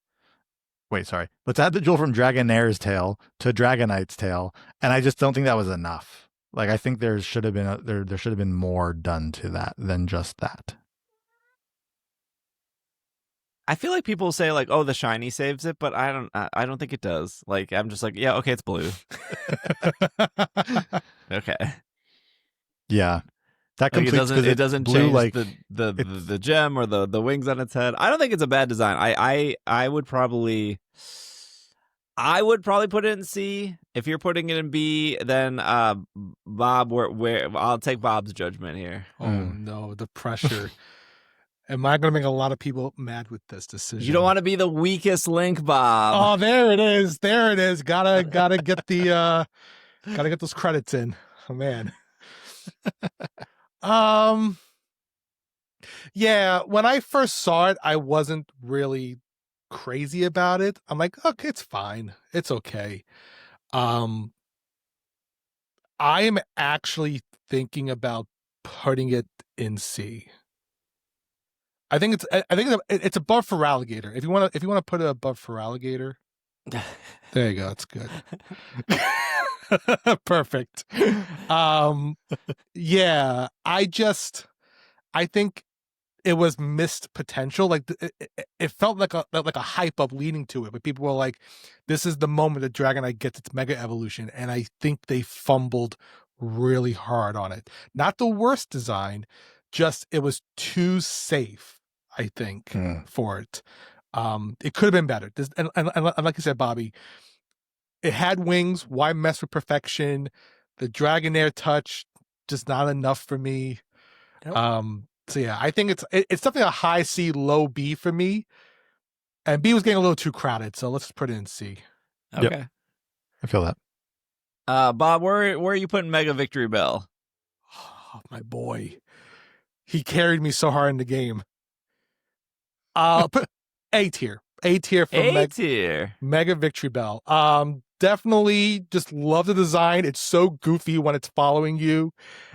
Wait, sorry. Let's add the jewel from Dragonair's tail to Dragonite's tail, and I just don't think that was enough. Like, I think there should have been there should have been more done to that than just that. I feel like people say like, "Oh, the shiny saves it," but I don't think it does. Like, I'm just like, yeah, okay, it's blue. Okay. Yeah, that like completes, it doesn't blue, change like the gem or the wings on its head. I don't think it's a bad design. I would probably put it in C. If you're putting it in B, then Bob, where I'll take Bob's judgment here. Oh no, the pressure. Am I going to make a lot of people mad with this decision? You don't want to be the weakest link, Bob. Oh, there it is. There it is. Gotta get the gotta get those credits in. Oh man. Yeah, when I first saw it, I wasn't really crazy about it. I'm like, okay, it's fine. It's okay. I am actually thinking about putting it in C. I think it's above for alligator. If you want to put it above for alligator, there you go. That's good. Perfect. Yeah, I think it was missed potential. Like it felt like a hype up leading to it, but people were like, "This is the moment that Dragonite gets its mega evolution," and I think they fumbled really hard on it. Not the worst design, just it was too safe. I think for it. It could have been better. And like you said, Bobby, it had wings. Why mess with perfection? The Dragonair touch just not enough for me. Nope. So yeah, I think it's definitely a high C, low B for me. And B was getting a little too crowded, so let's put it in C. Okay. Yep. I feel that. Bob, where are you putting Mega Victory Bell? Oh, my boy. He carried me so hard in the game. Put A tier. A tier for Mega Victory Bell. Definitely just love the design. It's so goofy when it's following you,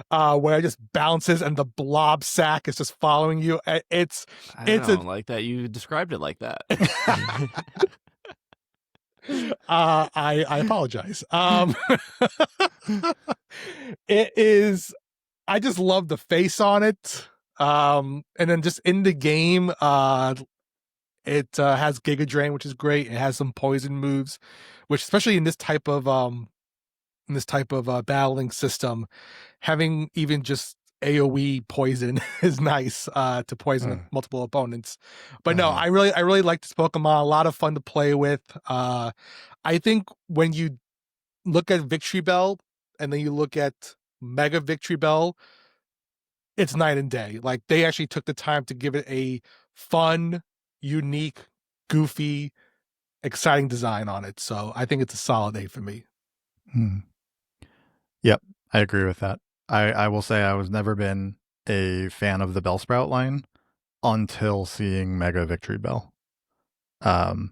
where it just bounces and the blob sack is just following you. I don't like that you described it like that. I apologize. It is. I just love the face on it. And then just in the game, it has Giga Drain, which is great. It has some poison moves, which especially in this type of battling system, having even just AoE poison is nice to poison multiple opponents. But no, I really like this Pokemon. A lot of fun to play with. I think when you look at Victory Bell and then you look at Mega Victory Bell, it's night and day. Like they actually took the time to give it a fun, unique, goofy, exciting design on it. So I think it's a solid A for me. Yep, I agree with that. I will say I was never been a fan of the Bellsprout line until seeing Mega Victory Bell. I mean,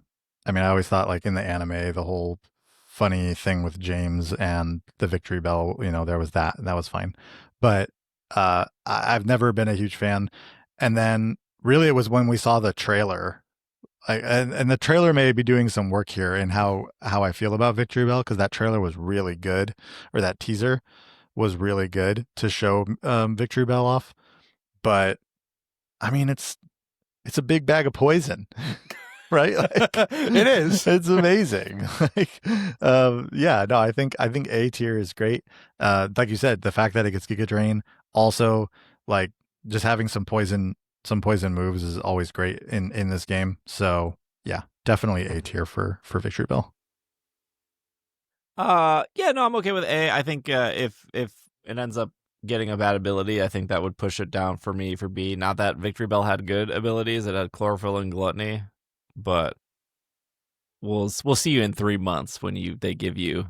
I always thought like in the anime, the whole funny thing with James and the Victory Bell, there was that was fine. But I've never been a huge fan. And then really it was when we saw the trailer, and the trailer may be doing some work here in how I feel about Victory Bell, because that trailer was really good, or that teaser was really good to show Victory Bell off. But I mean, it's a big bag of poison. Right? It is. It's amazing. Yeah, no, I think A tier is great. Like you said, the fact that it gets Giga Drain, also like just having some poison moves is always great in this game. So yeah, definitely A tier for Victory Bell. Yeah, no, I'm okay with A. I think if it ends up getting a bad ability, I think that would push it down for me for B. Not that Victory Bell had good abilities; it had Chlorophyll and Gluttony. But we'll see you in 3 months when they give you.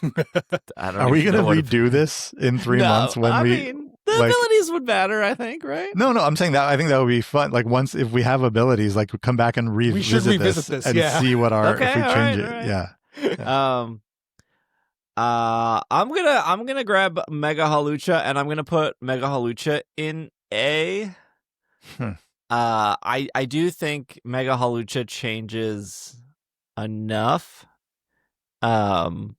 I don't. Are we gonna redo this in 3 months when I mean, the abilities would matter, I think, right? No, I'm saying that I think that would be fun. Like once if we have abilities, like we come back and revisit this and see what our if we change it. Right. Yeah. I'm gonna grab Mega Halucha and I'm gonna put Mega Halucha in A. I do think Mega Halucha changes enough. And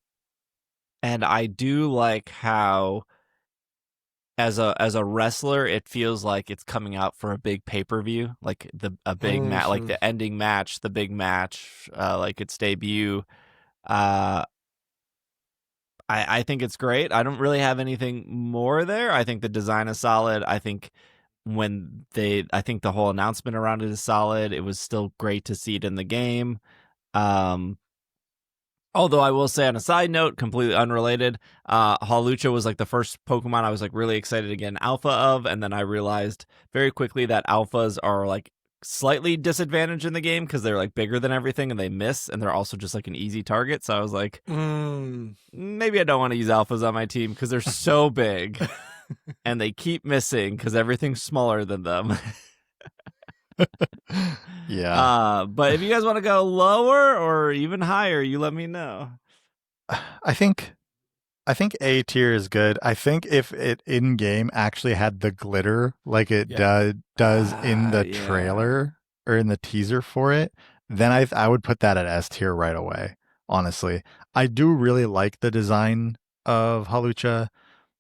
I do like how as a wrestler, it feels like it's coming out for a big pay-per-view, like a big match, like the ending match, the big match, like its debut. I think it's great. I don't really have anything more there. I think the design is solid. I think the whole announcement around it is solid. It was still great to see it in the game. Although I will say, on a side note, completely unrelated, Hawlucha was like the first Pokemon I was like really excited to get an alpha of, and then I realized very quickly that alphas are like slightly disadvantaged in the game because they're like bigger than everything and they miss, and they're also just like an easy target. So I was like, maybe I don't want to use alphas on my team because they're so big and they keep missing because everything's smaller than them. Yeah. But if you guys want to go lower or even higher, you let me know. I think A tier is good. I think if it in game actually had the glitter like it does in the trailer or in the teaser for it, then I would put that at S tier right away. Honestly, I do really like the design of Hawlucha.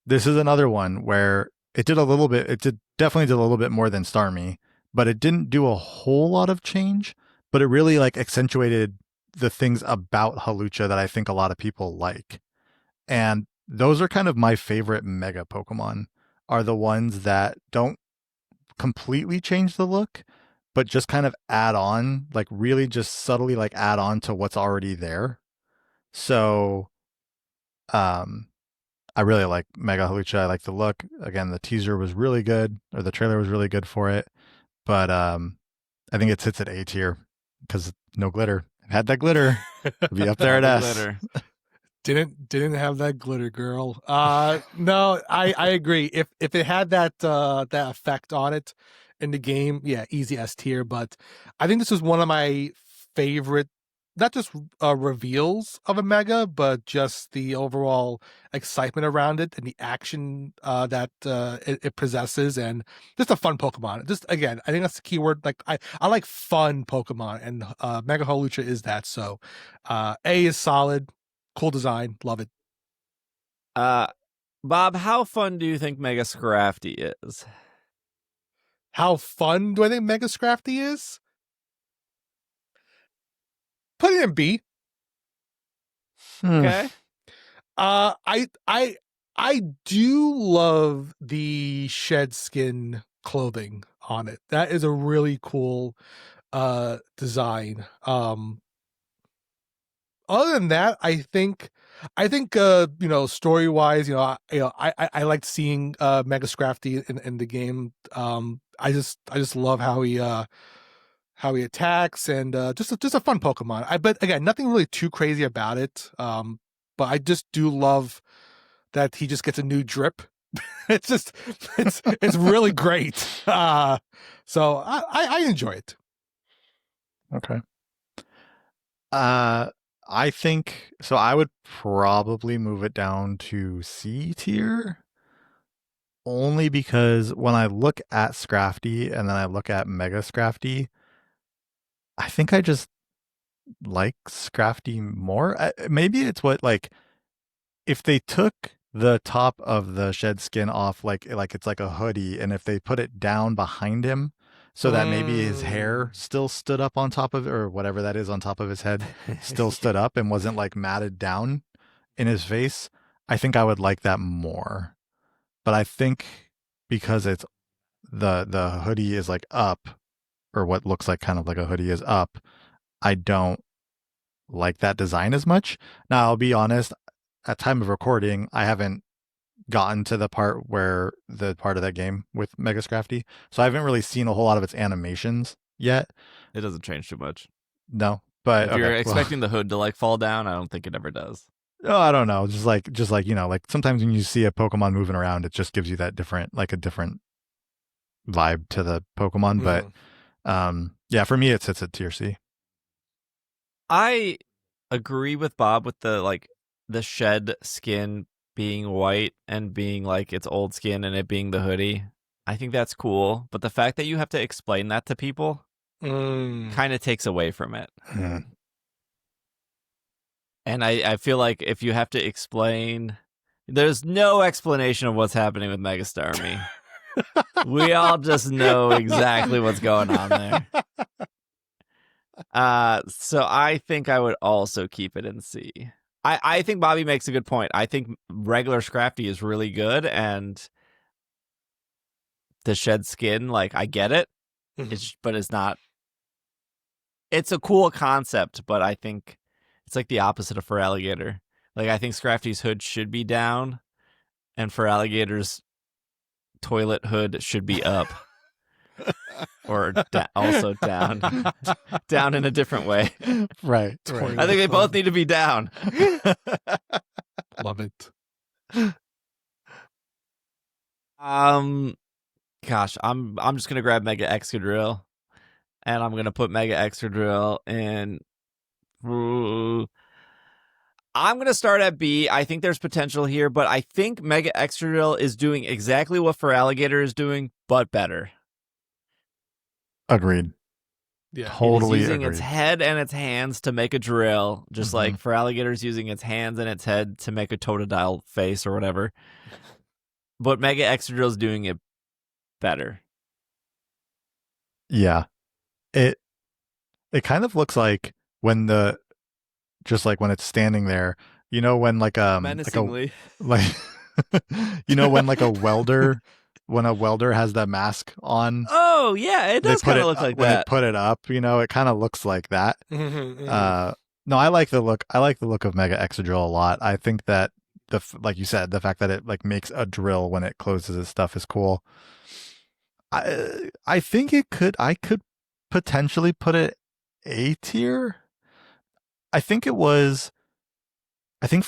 This is another one where it did a little bit. Definitely did a little bit more than Starmie, but it didn't do a whole lot of change. But it really like accentuated the things about Hawlucha that I think a lot of people like. And those are kind of my favorite mega Pokemon, are the ones that don't completely change the look, but just kind of add on, like really just subtly like add on to what's already there. So I really like Mega Hawlucha. I like the look. Again, the teaser was really good, or the trailer was really good for it. But I think it sits at A tier because no glitter. Had that glitter, it'd be up there at S. Glitter. Didn't have that glitter, girl. No, I agree. If it had that effect on it in the game, yeah, easy S tier. But I think this is one of my favorite, not just reveals of a mega, but just the overall excitement around it and the action that it possesses, and just a fun Pokemon. Just again, I think that's the key word. Like I like fun Pokemon, and Mega Hawlucha is that. So A is solid. Cool design. Love it. Bob, how fun do you think Mega Scrafty is? How fun do I think Mega Scrafty is? Put it in B. Okay. I do love the shed skin clothing on it. That is a really cool design. Other than that, I think story wise, I liked seeing Mega Scrafty in the game. I just love how he attacks, and just a fun Pokemon. But again, nothing really too crazy about it. But I just do love that he just gets a new drip. It's really great. So I enjoy it. Okay. I think so. I would probably move it down to C tier, only because when I look at Scrafty and then I look at Mega Scrafty, I think I just like Scrafty more. Maybe it's what, like, if they took the top of the shed skin off, like it's like a hoodie, and if they put it down behind him so that maybe his hair still stood up on top of it, or whatever that is on top of his head still stood up and wasn't like matted down in his face, I think I would like that more. But I think because it's the hoodie is like up, or what looks like kind of like a hoodie is up, I don't like that design as much. Now, I'll be honest, at time of recording, I haven't gotten to the part of that game with Mega Scrafty, so I haven't really seen a whole lot of its animations yet. It doesn't change too much. No, but if you're expecting the hood to like fall down, I don't think it ever does. Oh, I don't know. Just like like sometimes when you see a Pokemon moving around, it just gives you that different vibe to the Pokemon. But yeah, for me, it sits at tier C. I agree with Bob with the shed skin being white and being like its old skin and it being the hoodie. I think that's cool, but the fact that you have to explain that to people kind of takes away from it. And I feel like if you have to explain, there's no explanation of what's happening with Mega Starmie. We all just know exactly what's going on there. So I think I would also keep it in C. I think Bobby makes a good point. I think regular Scrafty is really good, and the shed skin, like, I get it, but it's not. It's a cool concept, but I think It's like the opposite of Feraligatr. Like, I think Scrafty's hood should be down, and Feraligatr's toilet hood should be up. Or also down. Down in a different way. Right. I think they both need to be down. Love it. Gosh, I'm just gonna grab Mega Excadrill, and I'm gonna put Mega Excadrill in. I'm gonna start at B. I think there's potential here, but I think Mega Excadrill is doing exactly what Feraligatr is doing, but better. Agreed. Yeah, totally It's using agreed. its head and its hands to make a drill, just like Feraligatr's using its hands and its head to make a Totodile face or whatever. But Mega Excadrill's doing it better. Yeah. It kind of looks like when just like when it's standing there, you know, when Menacingly. like you know, when like a welder has that mask on. Oh yeah, it does kind of look like when that. they put it up, you know, it kind of looks like that. Mm-hmm. No, I like the look. I like the look of Mega Excadrill a lot. I think that like you said, the fact that it like makes a drill when it closes its stuff is cool. I think I could potentially put it A tier. I think for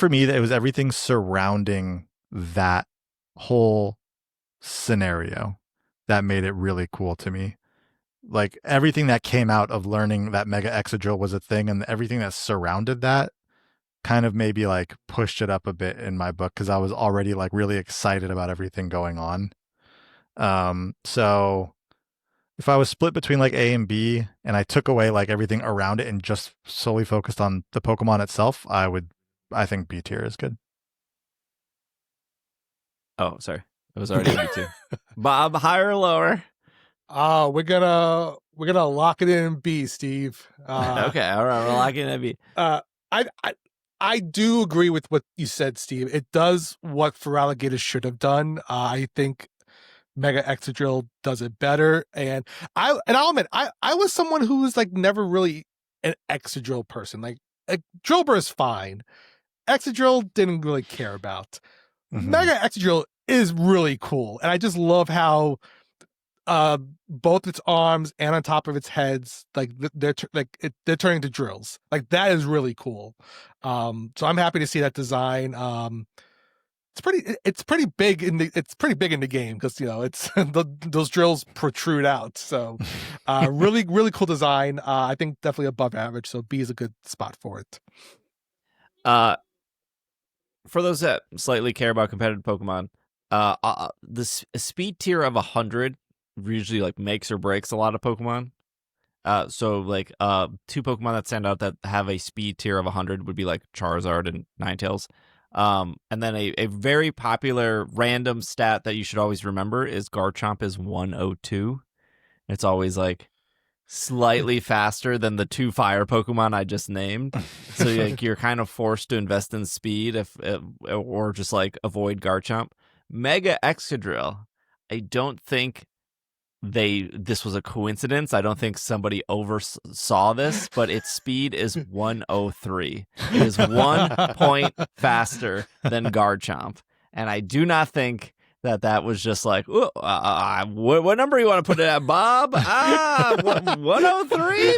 me that it was everything surrounding that whole scenario that made it really cool to me. Like everything that came out of learning that Mega Excadrill was a thing and everything that surrounded that kind of maybe like pushed it up a bit in my book because I was already like really excited about everything going on. So if I was split between like A and B and I took away like everything around it and just solely focused on the Pokemon itself, I think B tier is good. Oh, sorry. It was already A too. Bob, higher or lower? We're gonna lock it in B, Steve. Okay, all right, we're locking in B. I do agree with what you said, Steve. It does what Feraligatr should have done. I think Mega Excadrill does it better. And I'll admit, I was someone who was like never really an Excadrill person. Like Drillbur is fine. Excadrill didn't really care about. Mega Excadrill is really cool. And I just love how both its arms and on top of its heads, like they're turning to drills. Like that is really cool. So I'm happy to see that design. It's pretty big in the game because you know it's those drills protrude out. So really cool design. I think definitely above average. So B is a good spot for it. For those that slightly care about competitive Pokemon, the speed tier of 100 usually like makes or breaks a lot of Pokemon. So like two Pokemon that stand out that have a speed tier of 100 would be like Charizard and Ninetales. And then a very popular random stat that you should always remember is Garchomp is 102. It's always like slightly faster than the two fire Pokemon I just named. So like you're kind of forced to invest in speed or just like avoid Garchomp. Mega Excadrill, I don't think this was a coincidence. I don't think somebody oversaw this, but its speed is 103. It is 1 point faster than Garchomp, and I do not think that was just like, what number you want to put it at, Bob? 103, baby.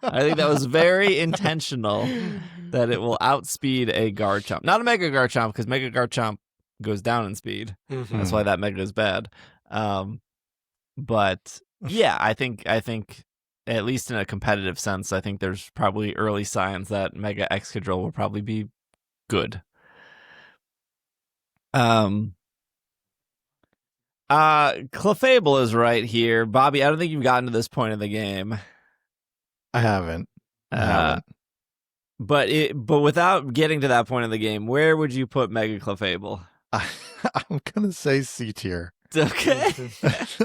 I think that was very intentional that it will outspeed a Garchomp, not a Mega Garchomp, because Mega Garchomp goes down in speed. Mm-hmm. That's why that Mega is bad. But yeah, I think at least in a competitive sense, I think there's probably early signs that Mega Excadrill will probably be good. Clefable is right here. Bobby, I don't think you've gotten to this point in the game. I haven't. But without getting to that point in the game, where would you put Mega Clefable? I'm gonna say C tier. Okay.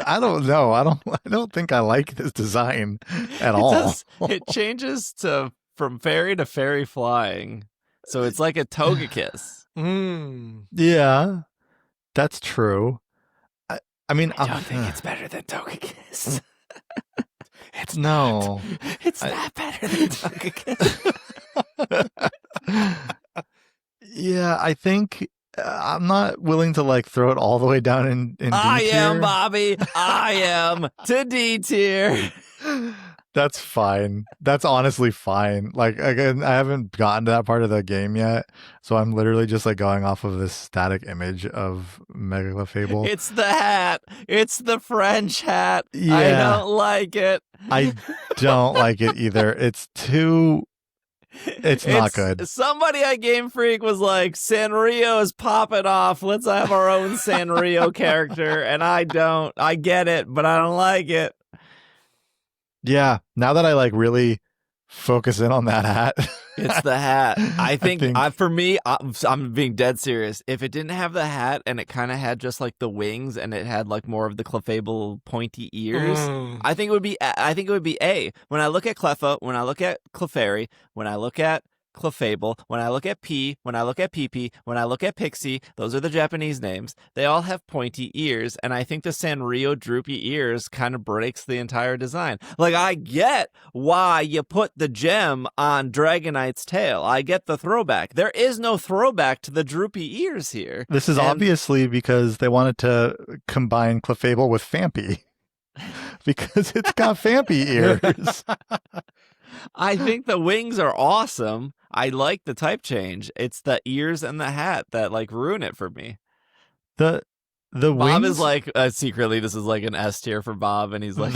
I don't know. I don't think I like this design at all. It changes from fairy to fairy flying. So it's like a Togekiss. Yeah. That's true. I mean, I don't think it's better than Togekiss. It's not better than Togekiss. Yeah, I think I'm not willing to like throw it all the way down in I D am tier. Bobby. I am to D tier. That's fine. That's honestly fine. Like again, I haven't gotten to that part of the game yet, so I'm literally just like going off of this static image of Mega Fable. It's the hat. It's the French hat. Yeah. I don't like it. I don't like it either. It's too. It's not good. Somebody at Game Freak was like, Sanrio is popping off. Let's have our own Sanrio character. And I don't. I get it, but I don't like it. Yeah. Now that I like really focus in on that hat, It's the hat. I think for me, I'm being dead serious. If it didn't have the hat and it kind of had just like the wings and it had like more of the Clefable pointy ears, I think it would be. I think it would be A. When I look at Cleffa, when I look at Clefairy, when I look at Clefable, when I look at P, when I look at PP, when I look at Pixie, those are the Japanese names. They all have pointy ears, and I think the Sanrio droopy ears kind of breaks the entire design. Like, I get why you put the gem on Dragonite's tail. I get the throwback. There is no throwback to the droopy ears here. this is obviously because they wanted to combine Clefable with Fampy. Because it's got Fampy ears. I think the wings are awesome. I like the type change. It's the ears and the hat that like ruin it for me. The Bob wings is like secretly this is like an S tier for Bob, and he's like,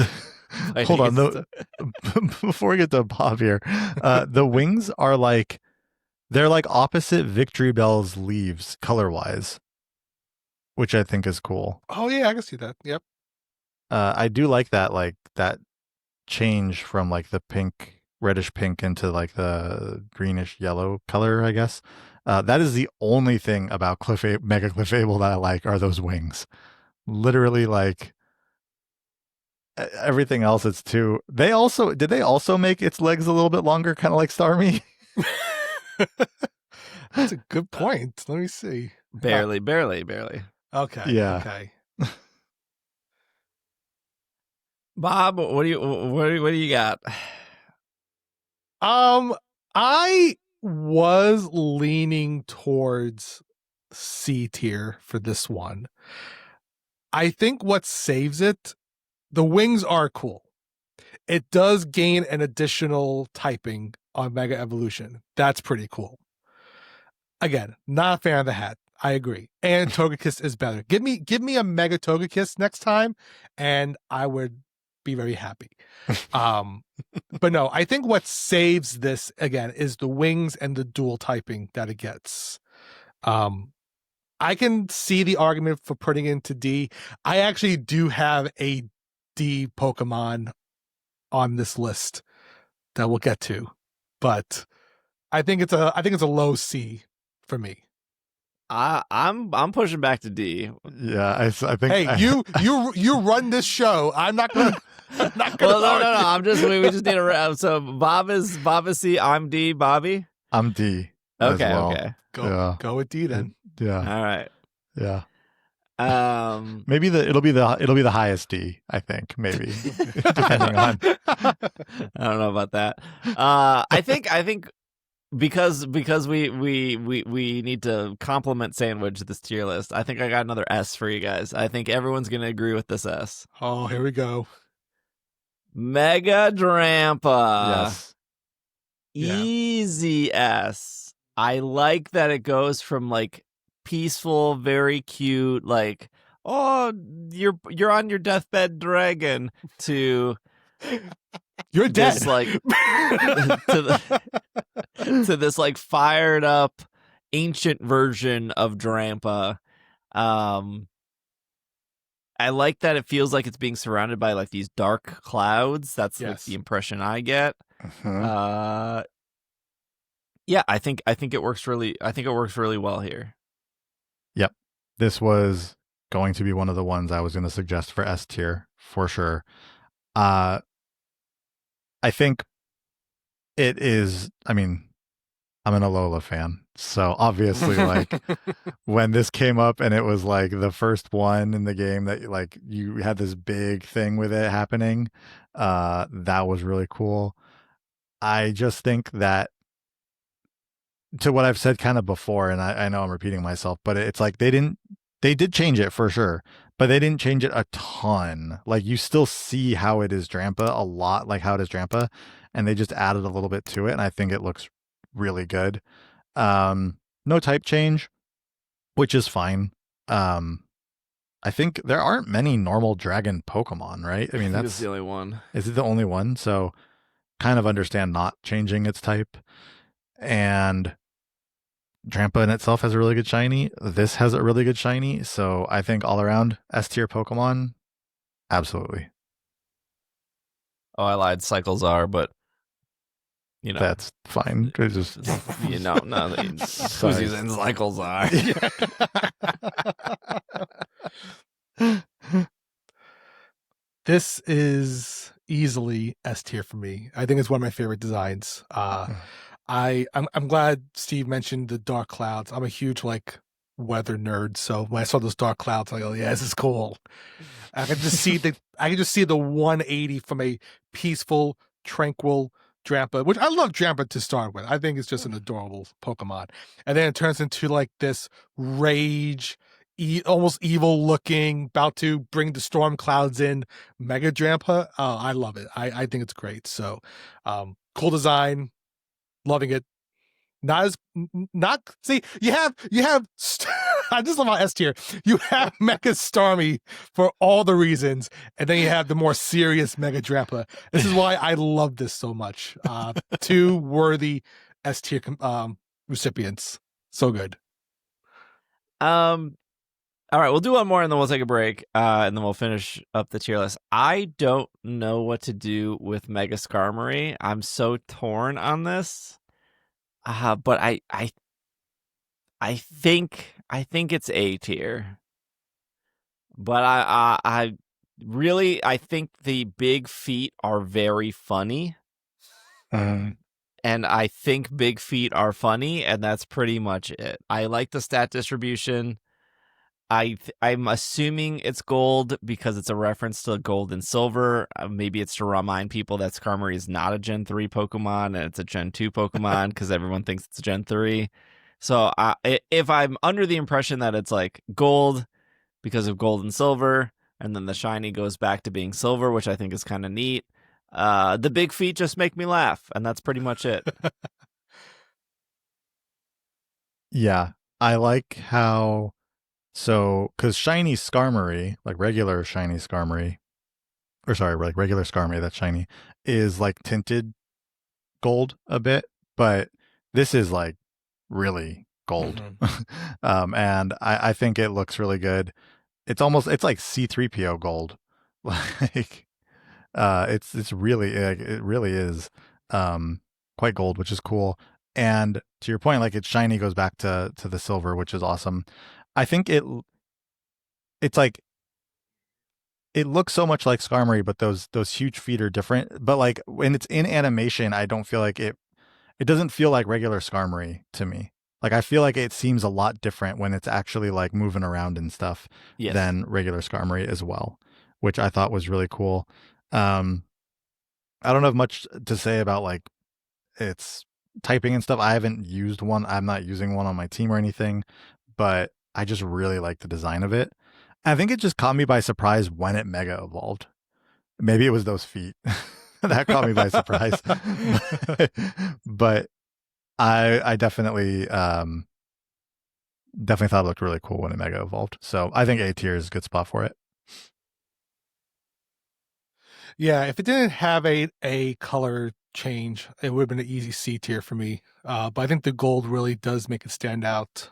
hold on. Before we get to Bob here, the wings are like they're like opposite Victory Bell's leaves color wise, which I think is cool. Oh yeah, I can see that. Yep. I do like that change from like the reddish pink into like the greenish yellow color, I guess. That is the only thing about Mega Clefable that I like are those wings. Literally, like everything else, it's too. Did they also make its legs a little bit longer, kind of like Starmie? That's a good point. Let me see. barely. Okay. Yeah. Okay. Bob, what do you got? I was leaning towards C tier for this one. I think what saves it, the wings are cool. It does gain an additional typing on Mega Evolution. That's pretty cool. Again, not a fan of the hat. I agree. And Togekiss is better. Give me a Mega Togekiss next time, and I would be very happy. But no, I think what saves this again is the wings and the dual typing that it gets. I can see the argument for putting it into D. I actually do have a D Pokemon on this list that we'll get to, but I think it's a low C for me. I'm pushing back to D. Yeah, I think. Hey, you run this show. I'm not gonna. Well, no. I'm just we just need a so Bob is C. I'm D. Bobby. I'm D. Okay. As well. Okay. Go with D then. Yeah. All right. Yeah. Maybe it'll be the highest D, I think, maybe. Depending on. I don't know about that. I think because we need to compliment Sandwich this tier list. I think I got another S for you guys. I think everyone's gonna agree with this S. Oh, here we go. Mega Drampa. Yes. Easy S. I like that it goes from like peaceful, very cute, like, oh, you're on your deathbed dragon, to You're dead. this like to this like fired up ancient version of Drampa. I like that it feels like it's being surrounded by like these dark clouds. That's like the impression I get. Uh-huh. Yeah, I think it works really well here. Yep. This was going to be one of the ones I was going to suggest for S tier for sure. I think it is, I mean, I'm an Alola fan. So obviously like when this came up and it was like the first one in the game that like you had this big thing with it happening, that was really cool. I just think that to what I've said kind of before, and I know I'm repeating myself, but it's like they did change it for sure, but they didn't change it a ton. Like you still see how it is Drampa a lot, like how it is Drampa, and they just added a little bit to it, and I think it looks really good. No type change, which is fine. Um, I think there aren't many normal dragon Pokemon, right? I mean, think it's that's the only one. is it the only one? So kind of understand not changing its type. And Drampa in itself has a really good shiny. This has a really good shiny. So I think all around S tier Pokemon, absolutely. Oh, I lied. Cycles are, but you know, That's fine. It's just you know, no, Sorry. Fuzies and cycles are. This is easily S tier for me. I think it's one of my favorite designs. I'm glad Steve mentioned the dark clouds. I'm a huge like weather nerd, so when I saw those dark clouds, I go, yeah, this is cool. I can just see the 180 from a peaceful, tranquil Drampa, which I love Drampa to start with. I think it's just an adorable Pokemon. And then it turns into like this rage, almost evil looking, about to bring the storm clouds in Mega Drampa. Oh, I love it. I think it's great. So cool design, loving it. Not as not see you have I just love how S tier. You have Mecha Starmie for all the reasons, and then you have the more serious Mega Drampa. This is why I love this so much. Two worthy S tier recipients. So good. All right, we'll do one more and then we'll take a break, and then we'll finish up the tier list. I don't know what to do with Mega Skarmory. I'm so torn on this. But I think it's A tier. But I really I think the big feet are very funny. And I think big feet are funny, and that's pretty much it. I like the stat distribution. I'm assuming it's gold because it's a reference to gold and silver. Maybe it's to remind people that Skarmory is not a Gen 3 Pokemon and it's a Gen 2 Pokemon because everyone thinks it's a Gen 3. So if I'm under the impression that it's like gold because of gold and silver, and then the shiny goes back to being silver, which I think is kind of neat, the big feet just make me laugh, and that's pretty much it. Yeah, I like how because shiny Skarmory, like regular shiny Skarmory, or sorry, like regular Skarmory that's shiny, is like tinted gold a bit, but this is like really gold. And I think it looks really good. It's like C3PO gold. Like it's really like, it really is quite gold, which is cool. And to your point, like it's shiny goes back to the silver, which is awesome. I think it's like it looks so much like Skarmory, but those huge feet are different. But like when it's in animation, I don't feel like it doesn't feel like regular Skarmory to me. Like I feel like it seems a lot different when it's actually like moving around and stuff Yes. than regular Skarmory as well, which I thought was really cool. I don't have much to say about like its typing and stuff. I haven't used one. I'm not using one on my team or anything, but I just really like the design of it. I think it just caught me by surprise when it mega evolved. Maybe it was those feet that caught me by surprise. But I definitely definitely thought it looked really cool when it mega evolved. So I think A tier is a good spot for it. Yeah, if it didn't have a color change, it would have been an easy C tier for me. But I think the gold really does make it stand out.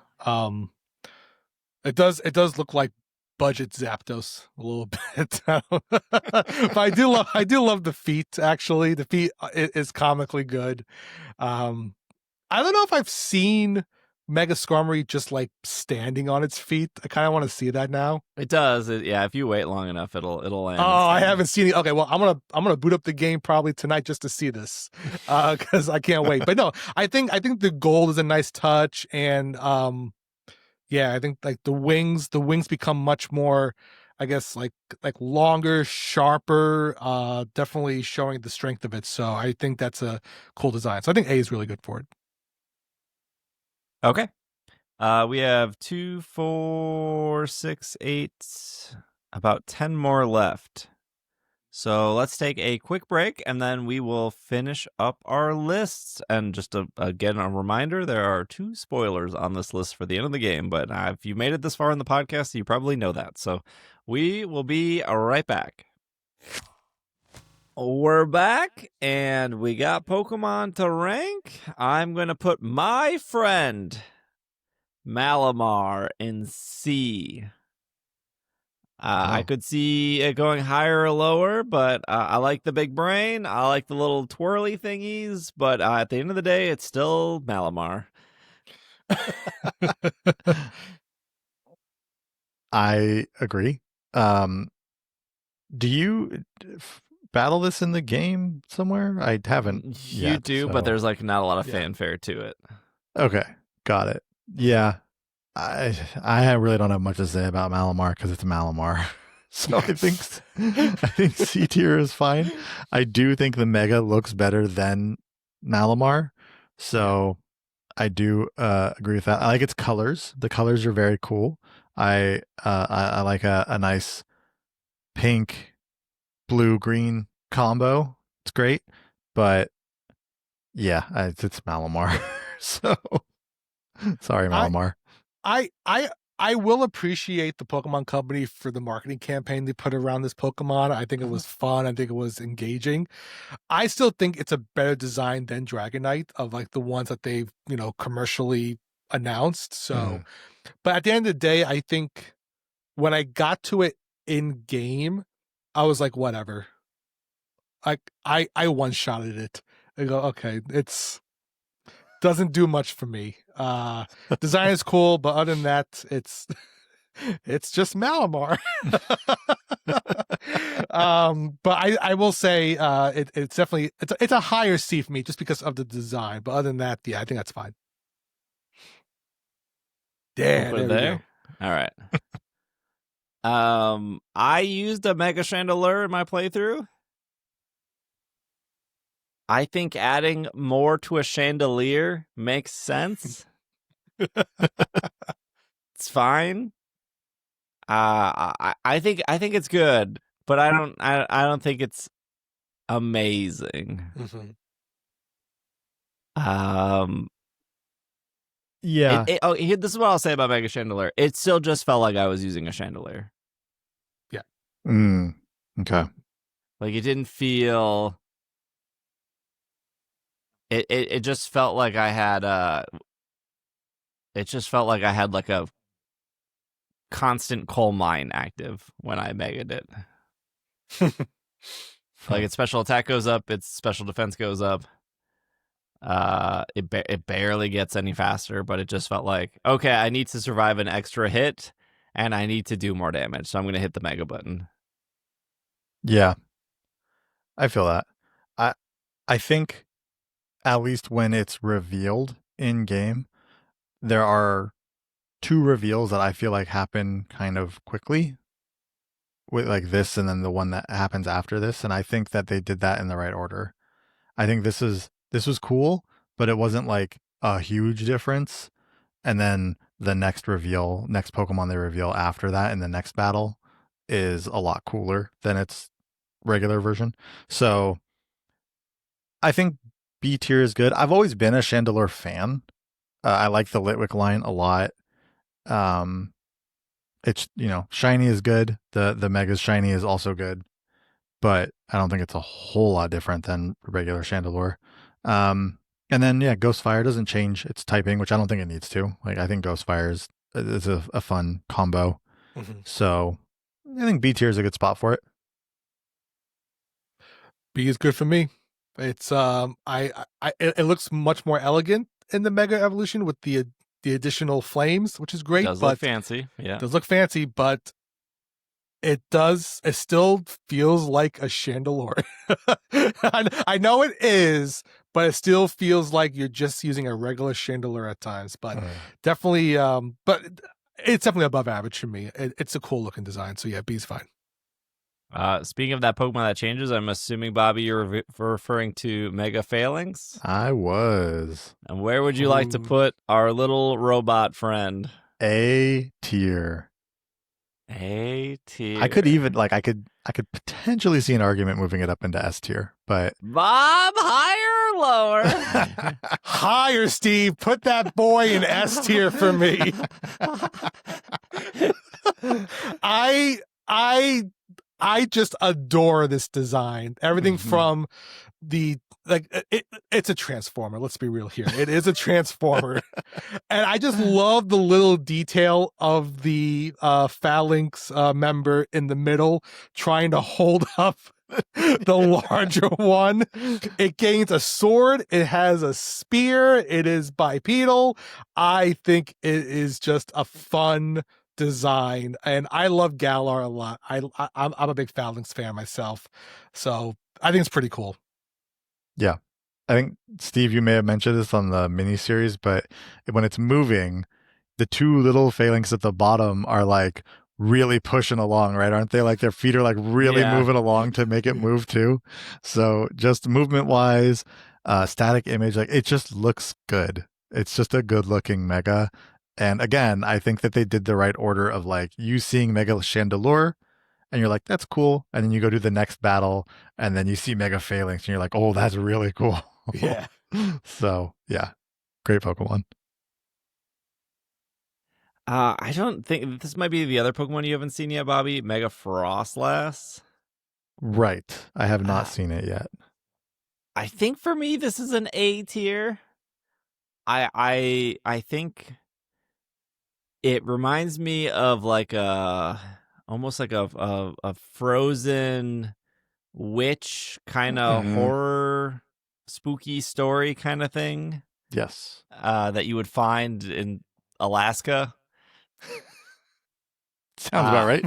It does look like budget Zapdos a little bit. But I do love the feet actually. The feet is comically good. I don't know if I've seen Mega Skarmory just like standing on its feet. I kind of want to see that now. It does. Yeah, if you wait long enough, it'll land. Oh, I haven't seen it. Okay, well, I'm gonna boot up the game probably tonight just to see this, because I can't wait. But no, I think the gold is a nice touch, and yeah, I think like the wings become much more, I guess like longer, sharper, definitely showing the strength of it. So I think that's a cool design. So I think A is really good for it. Okay. We have 2, 4, 6, 8, about 10 more left. So let's take a quick break, and then we will finish up our lists. And just again, a reminder, there are 2 spoilers on this list for the end of the game, but if you made it this far in the podcast, you probably know that. So we will be right back. We're back, and we got Pokemon to rank. I'm going to put my friend Malamar in C. I could see it going higher or lower, but I like the big brain. I like the little twirly thingies, but at the end of the day, it's still Malamar. I agree. Do you battle this in the game somewhere? I haven't. You do, but there's like not a lot of fanfare to it. Okay, got it. Yeah, I really don't have much to say about Malamar because it's Malamar. So I think C tier is fine. I do think the Mega looks better than Malamar, so I do agree with that. I like its colors. The colors are very cool. I like a nice pink, blue, green combo. It's great, but yeah, it's Malamar. So sorry, Malamar. I will appreciate the Pokemon Company for the marketing campaign they put around this Pokemon. I think it was fun. I think it was engaging. I still think it's a better design than Dragonite of like the ones that they've, commercially announced. So, but at the end of the day, I think when I got to it in game, I was like, whatever. I one-shotted it. I go, okay, it's doesn't do much for me. Design is cool, but other than that, it's just Malamar. But I will say it's definitely it's a higher C for me just because of the design. But other than that, yeah, I think that's fine. Yeah, Put it there. All right. I used a Mega Chandelure in my playthrough. I think adding more to a chandelier makes sense. It's fine. I think it's good, but I don't think it's amazing. Yeah. This is what I'll say about Mega Chandelure. It still just felt like I was using a chandelier. Yeah. Okay. Like it didn't feel. It just felt like I had It just felt like I had like a constant coal mine active when I megaed it. Like its special attack goes up, its special defense goes up. It barely gets any faster, but it just felt like, okay, I need to survive an extra hit, and I need to do more damage, so I'm gonna hit the mega button. Yeah, I feel that. I think at least when it's revealed in game, there are 2 reveals that I feel like happen kind of quickly, with like this and then the one that happens after this, and I think that they did that in the right order. I think this was cool, but it wasn't like a huge difference. And then the next Pokemon they reveal after that in the next battle is a lot cooler than its regular version. So I think B tier is good. I've always been a Chandelure fan. I like the Litwick line a lot. It's shiny is good. The Mega's shiny is also good, but I don't think it's a whole lot different than regular Chandelure. And then Ghostfire doesn't change its typing, which I don't think it needs to. Like I think Ghostfire is a fun combo. So I think B tier is a good spot for it. B is good for me. It's it looks much more elegant in the Mega Evolution with the additional flames, which is great. It does look fancy, yeah. It does look fancy, but it still feels like a Chandelure. I know it is, but it still feels like you're just using a regular Chandelure at times. But definitely, but it's definitely above average for me. It's a cool looking design, so yeah, B's fine. Speaking of that Pokemon that changes, I'm assuming, Bobby, you're referring to Mega Phalanx. I was And where would you like to Ooh. put our little robot friend? A tier. A tier. I could even I could potentially see an argument moving it up into S tier, but Bob, higher or lower? Higher, Steve. Put that boy in S tier for me. I just adore this design. Everything from the it's a transformer. Let's be real here. It is a transformer. And I just love the little detail of the phalanx member in the middle trying to hold up the larger one. It gains a sword. It has a spear. It is bipedal. I think it is just a fun design, and I love Galar a lot. I'm a big Phalanx fan myself, so I think it's pretty cool. yeah. I think, Steve, you may have mentioned this on the miniseries, but when it's moving, the two little phalanx at the bottom are like really pushing along, right? Aren't they? Like their feet are like really moving along to make it move too. So just movement wise, static image, like it just looks good. It's just a good looking Mega. And again, I think that they did the right order of like you seeing Mega Chandelure and you're like, that's cool. And then you go do the next battle and then you see Mega Phalanx and you're like, oh, that's really cool. Yeah. So yeah, great Pokemon. I don't think this might be the other Pokemon you haven't seen yet, Bobby. Mega Frostlass. Right. I have not seen it yet. I think for me this is an A tier. I think it reminds me of like almost like a frozen witch kind of horror spooky story kind of thing. Yes. That you would find in Alaska. Sounds about right.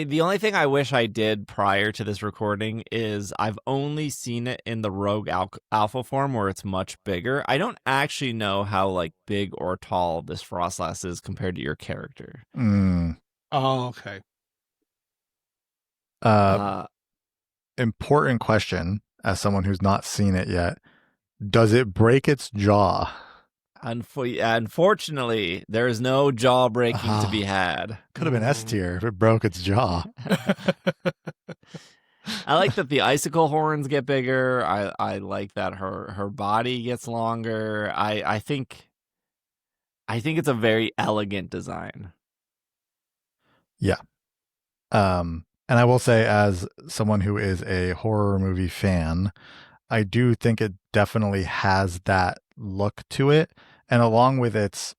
The only thing I wish I did prior to this recording is I've only seen it in the Rogue Alpha form where it's much bigger. I don't actually know how like big or tall this Frostlass is compared to your character. Oh, okay. Important question as someone who's not seen it yet. Does it break its jaw? Unfortunately, there is no jaw breaking to be had. Could have been S tier if it broke its jaw. I like that the icicle horns get bigger. I like that her body gets longer. I think it's a very elegant design. Yeah. And I will say, as someone who is a horror movie fan, I do think it definitely has that look to it. And along with its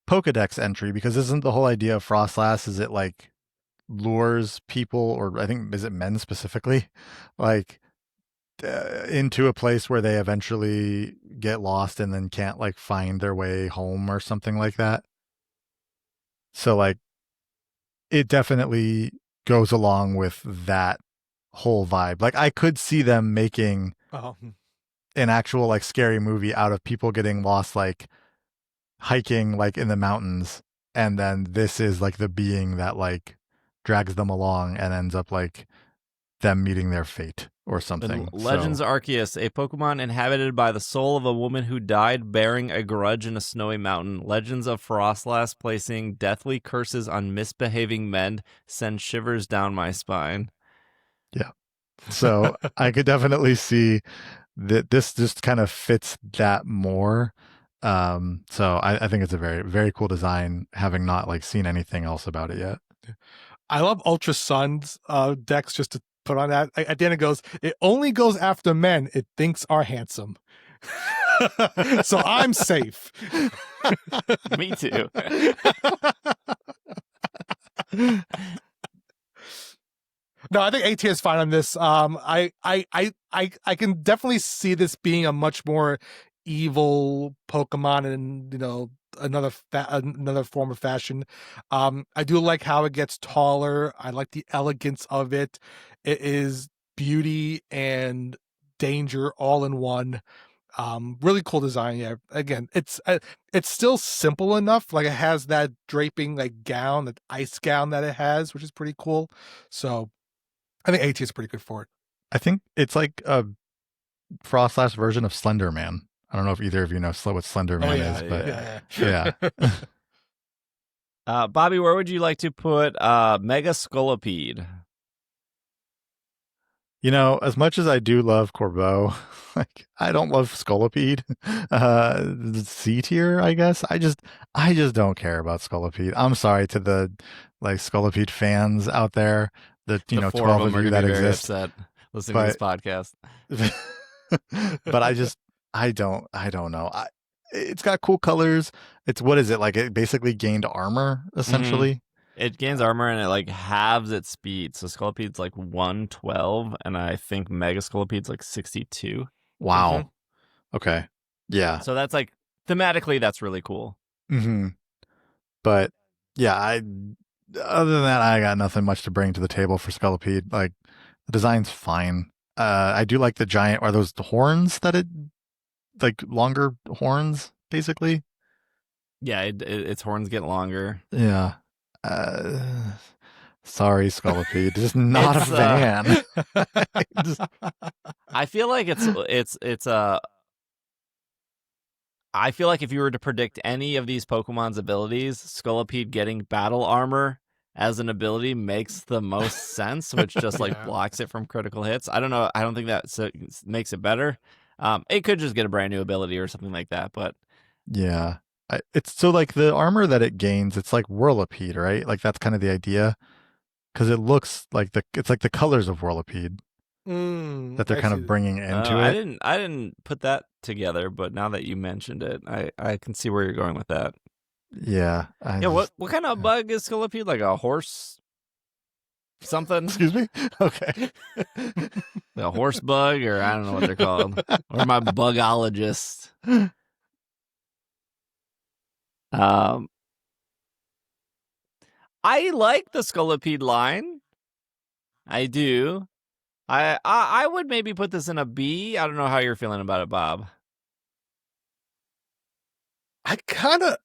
Pokedex entry, because isn't the whole idea of Frostlass, is it like lures people, or I think, is it men specifically, like into a place where they eventually get lost and then can't like find their way home or something like that. So like it definitely goes along with that whole vibe. Like I could see them making an actual like scary movie out of people getting lost, like hiking like in the mountains, and then this is like the being that like drags them along and ends up like them meeting their fate or something. Legends Arceus, a Pokemon inhabited by the soul of a woman who died bearing a grudge in a snowy mountain. Legends of Frostlass placing deathly curses on misbehaving men send shivers down my spine. Yeah. So I could definitely see that this just kind of fits that more. So I think it's a very, very cool design, having not like seen anything else about it yet. I love Ultra Sun's decks, just to put on that. At the end it goes, it only goes after men it thinks are handsome. So I'm safe. Me too. No, I think AT is fine on this. I can definitely see this being a much more evil Pokemon in, you know, another form of fashion. I do like how it gets taller. I like the elegance of it. It is beauty and danger all in one. Really cool design. Yeah, again, it's still simple enough. Like it has that draping like gown, that ice gown that it has, which is pretty cool. So I think AT is pretty good for it. I think it's like a Frost Lash version of Slender Man. I don't know if either of you know what Slender Man is, but yeah. Bobby, where would you like to put Mega Scolipede? You know, as much as I do love Corbeau, like I don't love Scolipede. C tier, I guess. I just don't care about Scolipede. I'm sorry to the like Scolipede fans out there. The The 4 12 of of them are you going to that be very exist. upset listening to this podcast. But I don't know. It's got cool colors. It's what is it like? It basically gained armor essentially. It gains armor and it like halves its speed. So Scollipede's like 112, and I think Mega Scollipede's like 62. Wow. Mm-hmm. Okay. Yeah. So that's like thematically, that's really cool. Mm-hmm. But yeah, other than that, I got nothing much to bring to the table for Scolipede. Like the design's fine. I do like the giant. Are those the horns that it like longer horns basically? Yeah, its horns get longer. Yeah. Sorry, Scolipede. Just not a fan. I feel like I feel like if you were to predict any of these Pokemon's abilities, Scolipede getting battle armor as an ability makes the most sense, which just like blocks it from critical hits. I don't know. I don't think that makes it better. It could just get a brand new ability or something like that, but yeah. It's so like the armor that it gains, it's like Whirlipede, right? Like that's kind of the idea. Because it looks like it's like the colors of Whirlipede that they're kind of bringing into it. I didn't put that together, but now that you mentioned it, I can see where you're going with that. Yeah. What kind of bug is Scolipede? Like a horse something? Excuse me? Okay. A horse bug, or I don't know what they're called. Or my bugologist. I like the Scolipede line. I do. I would maybe put this in a B. I don't know how you're feeling about it, Bob. I kind of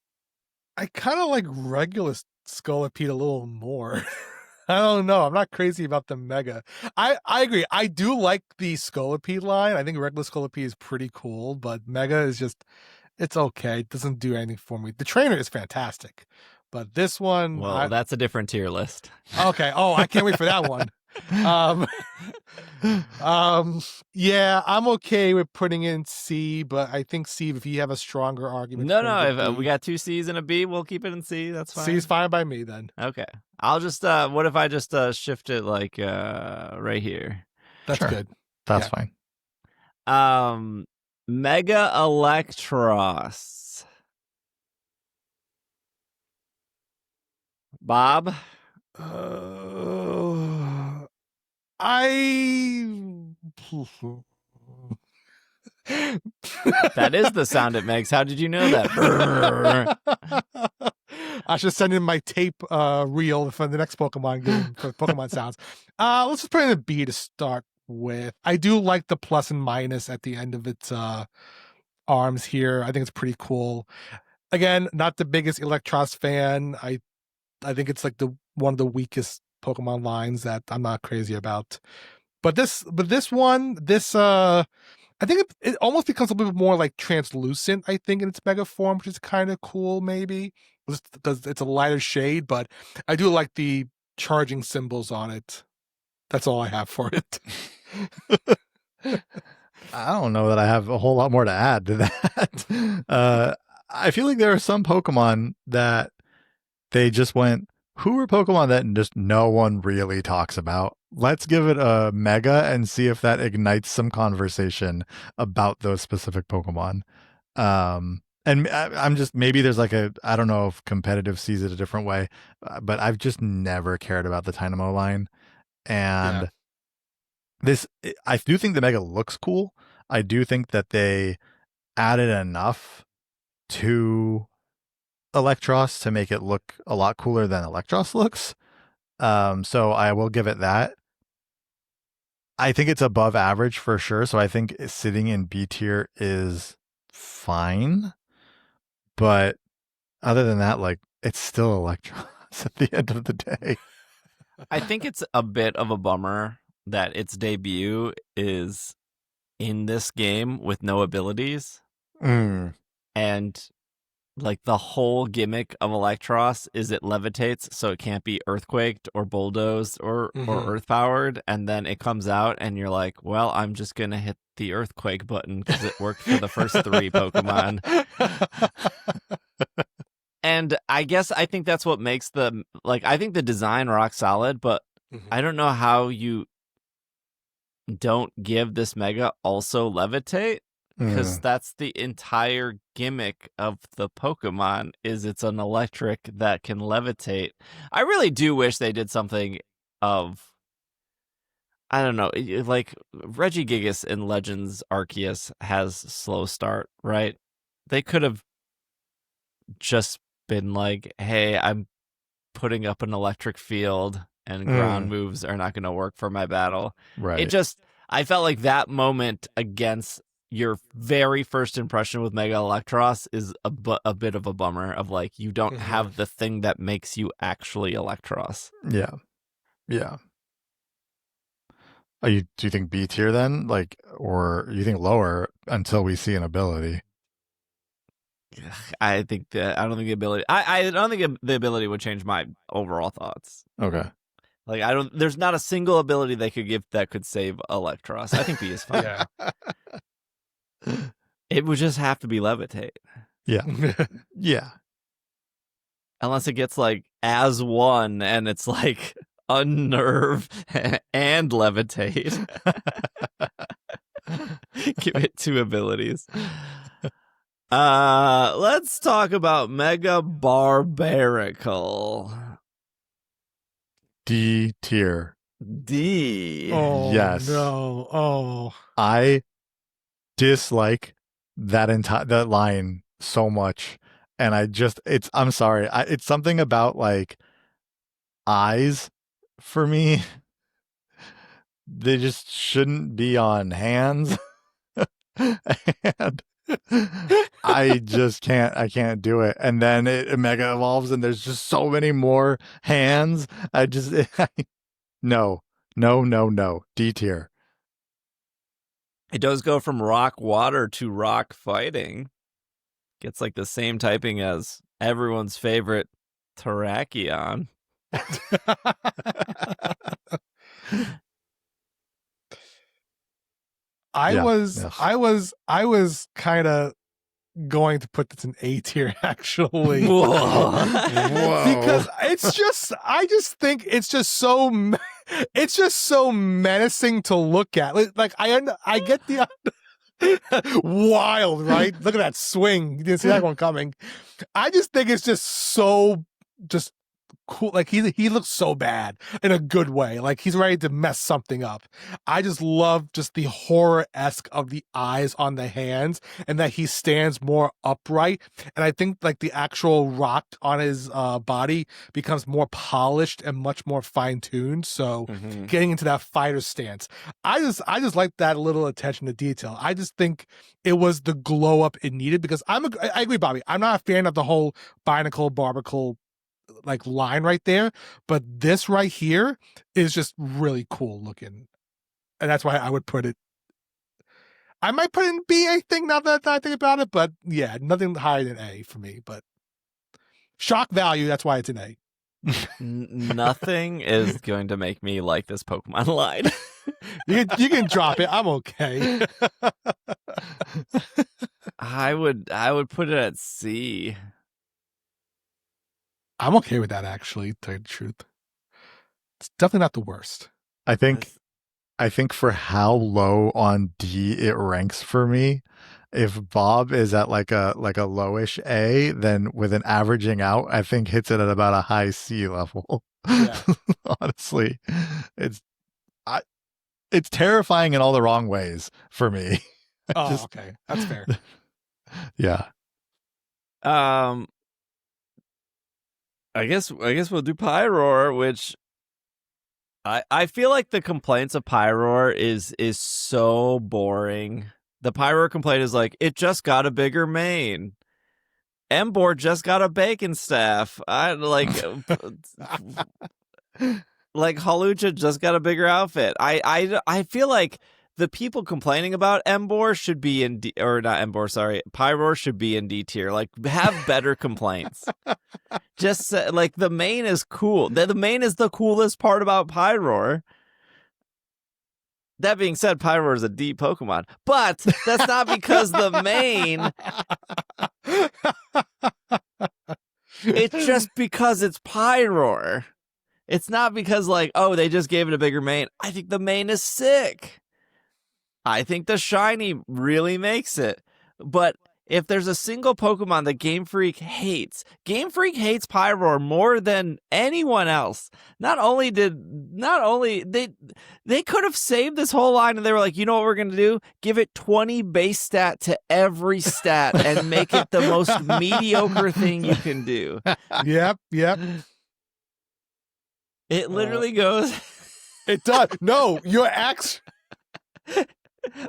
like regular Scolipede a little more. I don't know. I'm not crazy about the Mega. I agree. I do like the Scolipede line. I think regular Scolipede is pretty cool, but Mega is just, it's okay. It doesn't do anything for me. The trainer is fantastic, but this one, well, that's a different tier list. Okay. Oh, I can't wait for that one. Yeah, I'm okay with putting in C, but I think C, if you have a stronger argument. No, if we got 2 C's and a B, we'll keep it in C. That's fine. C is fine by me then. Okay. I'll just what if I just shift it like right here? That's good. That's fine. Mega Electros. Bob? That is the sound it makes. How did you know that? I should send in my tape reel for the next Pokemon game for Pokemon sounds. Let's just put in a B to start with. I do like the plus and minus at the end of its arms here. I think it's pretty cool. Again, not the biggest Electros fan. I think it's like one of the weakest Pokemon lines that I'm not crazy about. But this one, I think it almost becomes a little bit more like translucent, I think, in its mega form, which is kind of cool, maybe. It's a lighter shade, but I do like the charging symbols on it. That's all I have for it. I don't know that I have a whole lot more to add to that. I feel like there are some Pokemon that they just went, who are Pokemon that just no one really talks about? Let's give it a Mega and see if that ignites some conversation about those specific Pokemon. And I'm just, maybe there's like I don't know if competitive sees it a different way, but I've just never cared about the Dynamo line. And I do think the Mega looks cool. I do think that they added enough to Electros to make it look a lot cooler than Electros looks. So I will give it that. I think it's above average for sure. So I think sitting in B tier is fine. But other than that, like it's still Electros at the end of the day. I think it's a bit of a bummer that its debut is in this game with no abilities. Mm. And like the whole gimmick of Electros is it levitates, so it can't be earthquaked or bulldozed or earth powered. And then it comes out, and you're like, "Well, I'm just gonna hit the earthquake button because it worked for the first 3 Pokemon." And I think that's what makes I think the design rock solid, but I don't know how you don't give this Mega also levitate. Because that's the entire gimmick of the Pokemon is it's an electric that can levitate. I really do wish they did something of, I don't know, like Regigigas in Legends Arceus has slow start, right? They could have just been like, hey, I'm putting up an electric field and ground moves are not going to work for my battle. Right. I felt like that moment against your very first impression with Mega Electros is a bit of a bummer of like, you don't have the thing that makes you actually Electros. Yeah. Yeah. Do you think B tier then? Like, or you think lower until we see an ability? I don't think the ability, I don't think the ability would change my overall thoughts. Okay. Like, there's not a single ability they could give that could save Electros. I think B is fine. Yeah. It would just have to be levitate. Yeah. Yeah. Unless it gets like as one and it's like unnerve and levitate. Give it 2 abilities. Let's talk about Mega Barbarical. D tier. D. Oh, Yes. no. Oh. I dislike that line so much. And I'm sorry. It's something about like eyes for me. They just shouldn't be on hands. And I can't do it. And then it mega evolves and there's just so many more hands. No. D tier. It does go from rock water to rock fighting. Gets like the same typing as everyone's favorite Terrakion. I was kind of going to put this in A tier actually. Whoa. Because I just think it's just so menacing to look at. Like I get the wild, right? Look at that swing. You didn't see that one coming. I just think it's just so just cool. Like he looks so bad in a good way. Like he's ready to mess something up. I just love just the horror-esque of the eyes on the hands and that he stands more upright. And I think like the actual rock on his body becomes more polished and much more fine-tuned. So getting into that fighter stance, I just like that little attention to detail. I just think it was the glow up it needed because I agree, Bobby. I'm not a fan of the whole barnacle like line right there, but this right here is just really cool looking, and that's why I would put it. I might put it in B, I think, now that I think about it, but yeah, nothing higher than A for me. But shock value, that's why it's an A. Nothing is going to make me like this Pokemon line. You can drop it. I'm okay. I would put it at C. I'm okay with that, actually, to tell you the truth. It's definitely not the worst. I think for how low on D it ranks for me, if Bob is at like a lowish A, then with an averaging out, I think hits it at about a high C level. Yeah. Honestly, it's terrifying in all the wrong ways for me. Oh, okay, that's fair. Yeah. I guess we'll do Pyroar, which, I feel like the complaints of Pyroar is so boring. The Pyroar complaint is like, it just got a bigger main. Embor just got a bacon staff. I like Halucha just got a bigger outfit. I feel like the people complaining about Embor should be in D, or not Embor, sorry, Pyroar should be in D tier. Like, have better complaints. Just like the main is cool. The main is the coolest part about Pyroar. That being said, Pyroar is a D Pokemon, but that's not because the main. It's just because it's Pyroar. It's not because, like, oh, they just gave it a bigger main. I think the main is sick. I think the shiny really makes it. But if there's a single Pokemon that Game Freak hates Pyroar more than anyone else. They could have saved this whole line and they were like, you know what we're going to do? Give it 20 base stat to every stat and make it the most mediocre thing you can do. Yep. It literally goes. It does. No, your axe.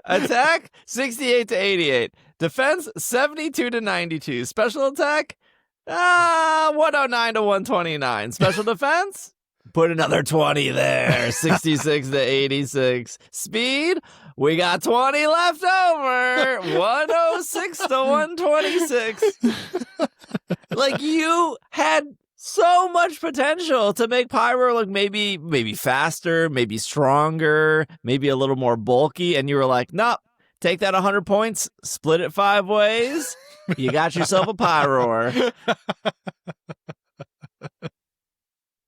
Attack 68 to 88. Defense 72 to 92. Special attack 109 to 129. Special defense, put another 20 there. 66 to 86. Speed, we got 20 left over. 106 to 126. Like, you had so much potential to make Pyro look maybe faster, maybe stronger, maybe a little more bulky, and you were like, nope, take that 100 points, split it 5 ways, you got yourself a Pyroar.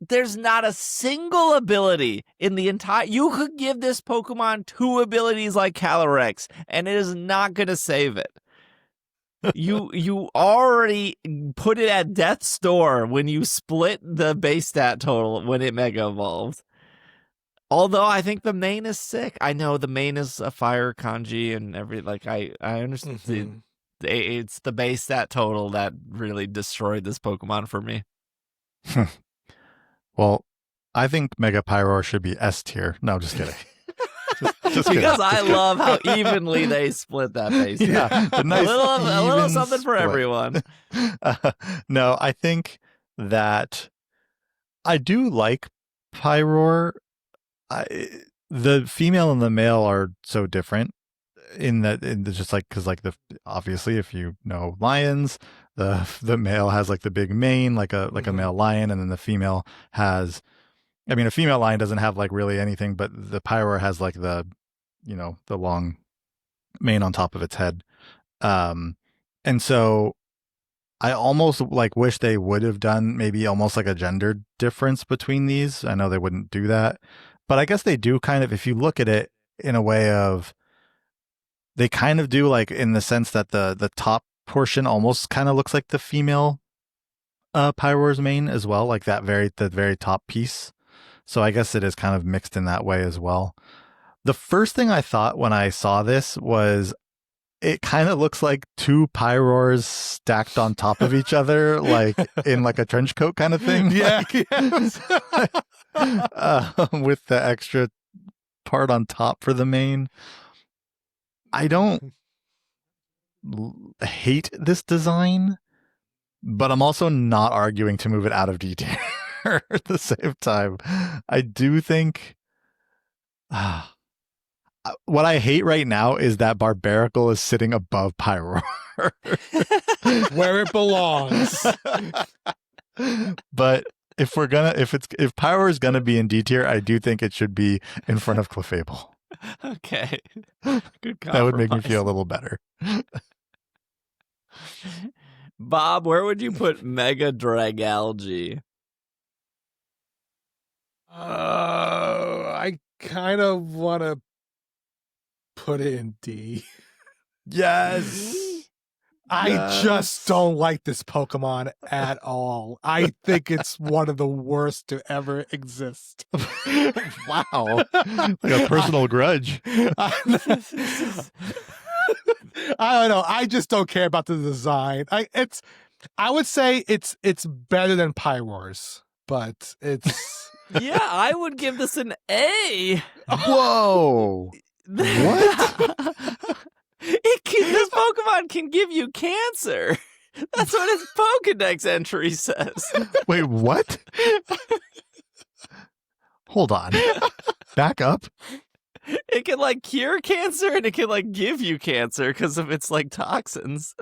There's not a single ability in the entire... You could give this Pokemon 2 abilities like Calyrex, and it is not going to save it. You already put it at death's door when you split the base stat total when it Mega Evolved. Although I think the main is sick. I know the main is a fire kanji and I understand. Mm-hmm. It's the base stat total that really destroyed this Pokemon for me. Well, I think Mega Pyroar should be S tier. No, just kidding. Just because kidding. I love how evenly they split that base. Yeah, a nice a little even something for split. everyone. No, I think that I do like Pyroar. The female and the male are so different just like, because like obviously if you know lions, the male has like the big mane like a male lion, and then the female has, I mean, a female lion doesn't have like really anything, but the Pyroar has like the long mane on top of its head. And so I almost like wish they would have done maybe almost like a gender difference between these. I know they wouldn't do that, but I guess they do kind of, if you look at it in a way of, they kind of do, like in the sense that the top portion almost kind of looks like the female Pyroar's mane as well, like the very top piece. So I guess it is kind of mixed in that way as well. The first thing I thought when I saw this was it kind of looks like 2 Pyroars stacked on top of each other, like in like a trench coat kind of thing. Yeah. With the extra part on top for the mane. I don't hate this design, but I'm also not arguing to move it out of D tier at the same time. I do think what I hate right now is that Barbaracle is sitting above Pyroar. Where it belongs. But if Pyroar is gonna be in D tier, I do think it should be in front of Clefable. Okay. Good compromise. That would make me feel a little better. Bob, where would you put Mega Dragalge? I kind of want to put it in D. Yes. I just don't like this Pokemon at all. I think it's one of the worst to ever exist. Wow. Like a personal grudge. I don't know. I just don't care about the design. I would say it's better than Pyroar's, but it's Yeah, I would give this an A. Whoa. What? This Pokemon can give you cancer. That's what its Pokedex entry says. Wait, what? Hold on. Back up. It can like cure cancer and it can like give you cancer because of its like toxins.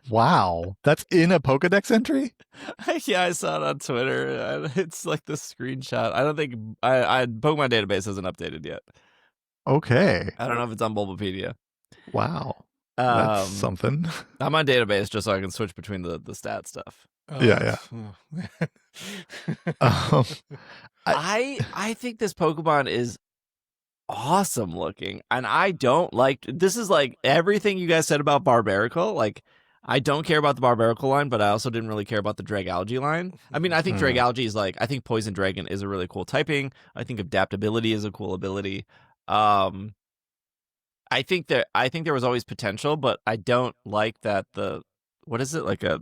Wow. That's in a Pokedex entry? Yeah, I saw it on Twitter. It's like the screenshot. I don't think Pokemon database hasn't updated yet. Okay. I don't know if it's on Bulbapedia. Wow. That's something. I'm on database just so I can switch between the stat stuff. Yeah. I think this Pokemon is awesome looking, and I don't like. This is like everything you guys said about Barbarical. Like, I don't care about the Barbarical line, but I also didn't really care about the Dragalge line. I mean, I think Dragalge is like, I think Poison Dragon is a really cool typing. I think Adaptability is a cool ability. I think there was always potential, but I don't like that what is it, like a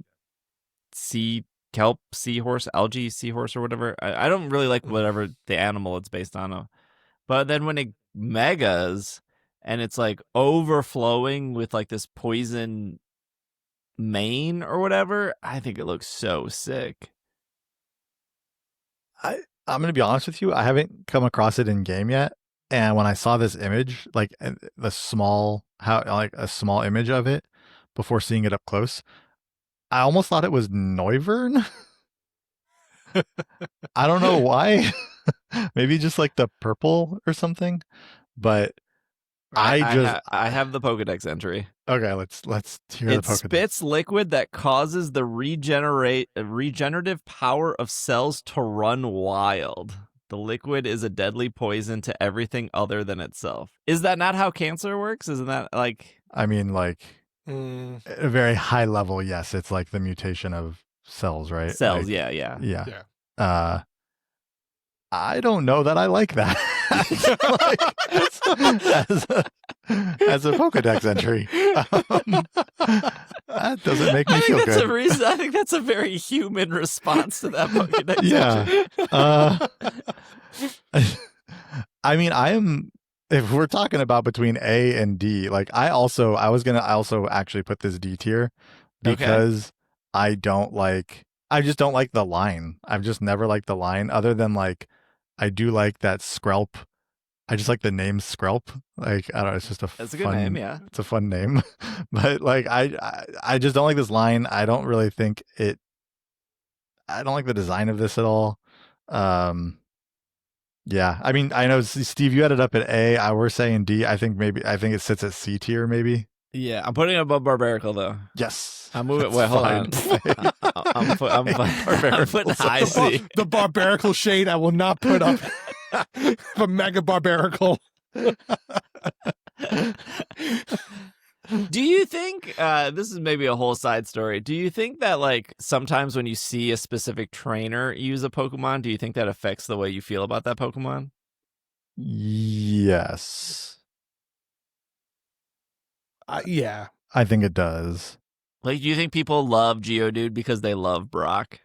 kelp seahorse, algae seahorse or whatever. I don't really like whatever the animal it's based on. But then when it megas and it's like overflowing with like this poison mane or whatever, I think it looks so sick. I'm going to be honest with you. I haven't come across it in game yet. And when I saw this image, like a small image of it before seeing it up close, I almost thought it was Noivern. I don't know why. Maybe just like the purple or something. But I have the Pokedex entry. Okay, let's hear the Pokedex. It spits liquid that causes the regenerative power of cells to run wild. The liquid is a deadly poison to everything other than itself. Is that not how cancer works? Isn't that like... I mean, like, at a very high level, yes. It's like the mutation of cells, right? Cells, like, yeah. I don't know that I like that. as a Pokedex entry. That doesn't make me feel good. I think that's a very human response to that Pokedex entry. I mean, if we're talking about between A and D, like I was going to also actually put this D tier because I just don't like the line. I've just never liked the line other than like, I do like that Skrelp. I just like the name Skrelp. Like, I don't know, it's just That's a good name, yeah. It's a fun name. But like I just don't like this line. I don't really think I don't like the design of this at all. Yeah. I mean, I know Steve, you had it up at A. I were saying D. I think it sits at C tier maybe. Yeah, I'm putting it above Barbarical though. Yes. I'm moving. Wait, hold on. I'm putting high C. The Barbarical shade I will not put up. The Mega Barbarical. Do you think this is maybe a whole side story? Do you think that like sometimes when you see a specific trainer use a Pokemon, do you think that affects the way you feel about that Pokemon? Yes. Yeah. I think it does. Like, do you think people love Geodude because they love Brock?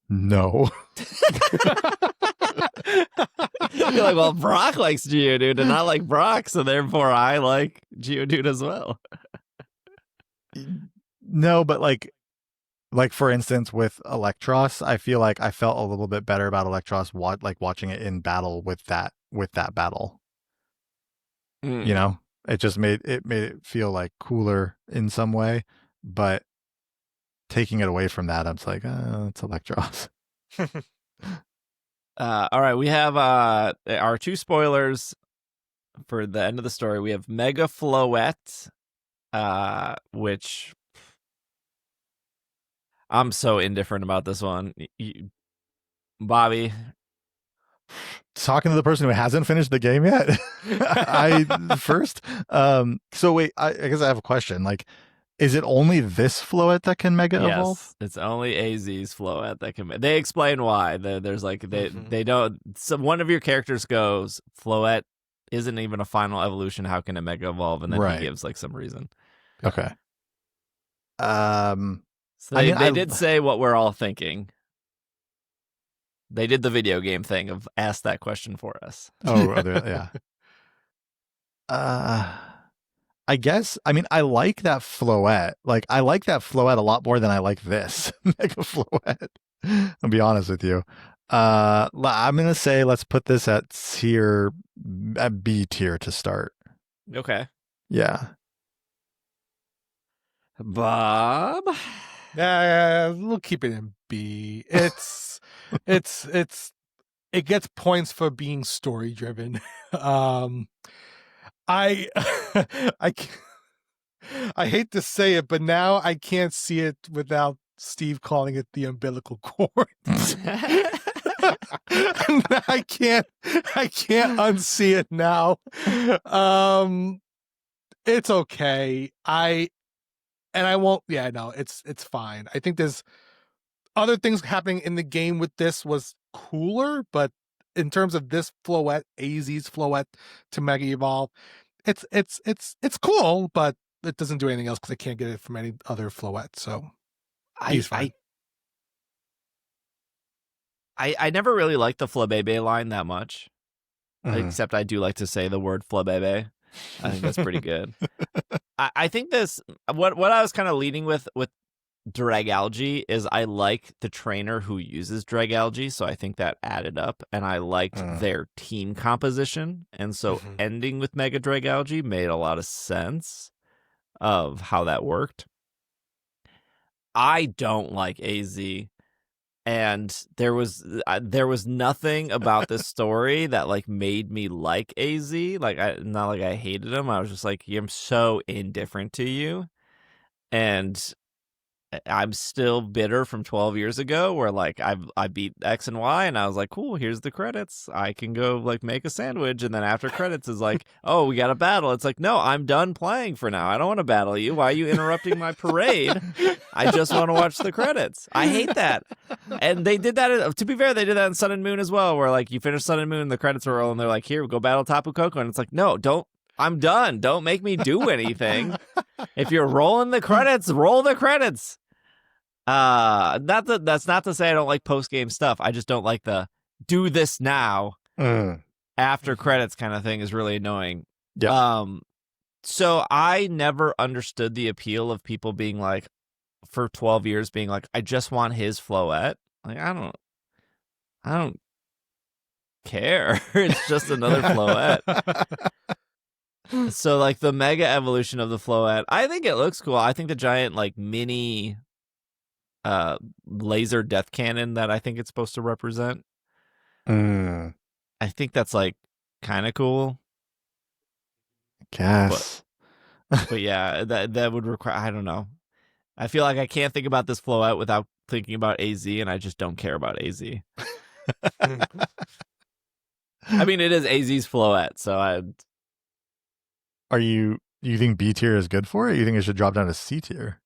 No. You're like, well, Brock likes Geodude and I like Brock, so therefore I like Geodude as well. No, but like for instance with Electros, I feel like I felt a little bit better about Electros watching it in battle with that battle. You know? It just made it feel like cooler in some way, but taking it away from that, I'm just like, it's Electros. All right, we have our two spoilers for the end of the story. We have Mega Floette, which I'm so indifferent about this one. Bobby. Talking to the person who hasn't finished the game yet. First. So wait, I guess I have a question. Like, is it only this Floette that can Mega Evolve? Yes, it's only AZ's Floette that can. They explain why. There's like they don't. So one of your characters goes, Floette isn't even a final evolution. How can it Mega Evolve? And then he gives like some reason. Okay. So they did say what we're all thinking. They did the video game thing of ask that question for us. Oh, yeah. I guess, I mean, I like that Floette. Like, I like that Floette a lot more than I like this Mega Floette. I'll be honest with you. I'm going to say let's put this at B tier to start. Okay. Yeah. Bob? We'll keep it in B. It gets points for being story driven. I I hate to say it, but now I can't see it without Steve calling it the umbilical cord. I can't unsee it now. It's okay. I won't. Yeah, no, it's fine. I think there's other things happening in the game with this was cooler, but in terms of this Floette, AZ's Floette to Mega Evolve, it's cool, but it doesn't do anything else because I can't get it from any other Floette. So he's fine. I never really liked the Flabebe line that much, except I do like to say the word Flabebe. I think that's pretty good. I think this what I was kind of leading with Dragalge is I like the trainer who uses Dragalge, so I think that added up, and I liked their team composition, and so ending with Mega Dragalge made a lot of sense of how that worked. I don't like AZ, and there was nothing about this story that like made me like AZ. Like not like I hated him. I was just like, I'm so indifferent to you, and I'm still bitter from 12 years ago where like I beat X and Y and I was like, cool, here's the credits. I can go like make a sandwich. And then after credits is like, oh, we got a battle. It's like, no, I'm done playing for now. I don't want to battle you. Why are you interrupting my parade? I just want to watch the credits. I hate that. And they did that. To be fair, they did that in Sun and Moon as well, where like you finish Sun and Moon, the credits are rolling. They're like, here, go battle Tapu Koko. And it's like, no, don't. I'm done. Don't make me do anything. If you're rolling the credits, roll the credits. That's not to say I don't like post game stuff. I just don't like the do this now after credits kind of thing is really annoying. Yeah. So I never understood the appeal of people being like, for 12 years being like, I just want his Floette. Like I don't care. It's just another Floette. So like the mega evolution of the Floette, I think it looks cool. I think the giant like mini laser death cannon that I think it's supposed to represent. I think that's like kind of cool. Guess. But yeah, that would require, I don't know. I feel like I can't think about this Floette without thinking about AZ, and I just don't care about AZ. I mean, it is AZ's Floette, so you think B tier is good for it? You think it should drop down to C tier?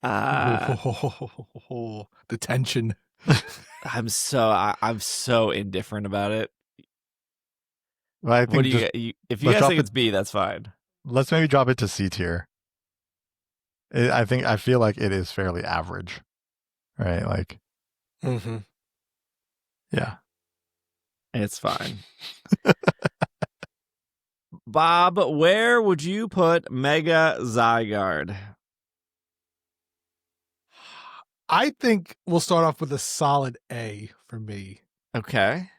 The tension. I'm so indifferent about it. Well, I think if you guys think it's B, that's fine. Let's maybe drop it to C tier. I feel like it is fairly average, right? Like, yeah, it's fine. Bob, where would you put Mega Zygarde? I think we'll start off with a solid A for me. Okay.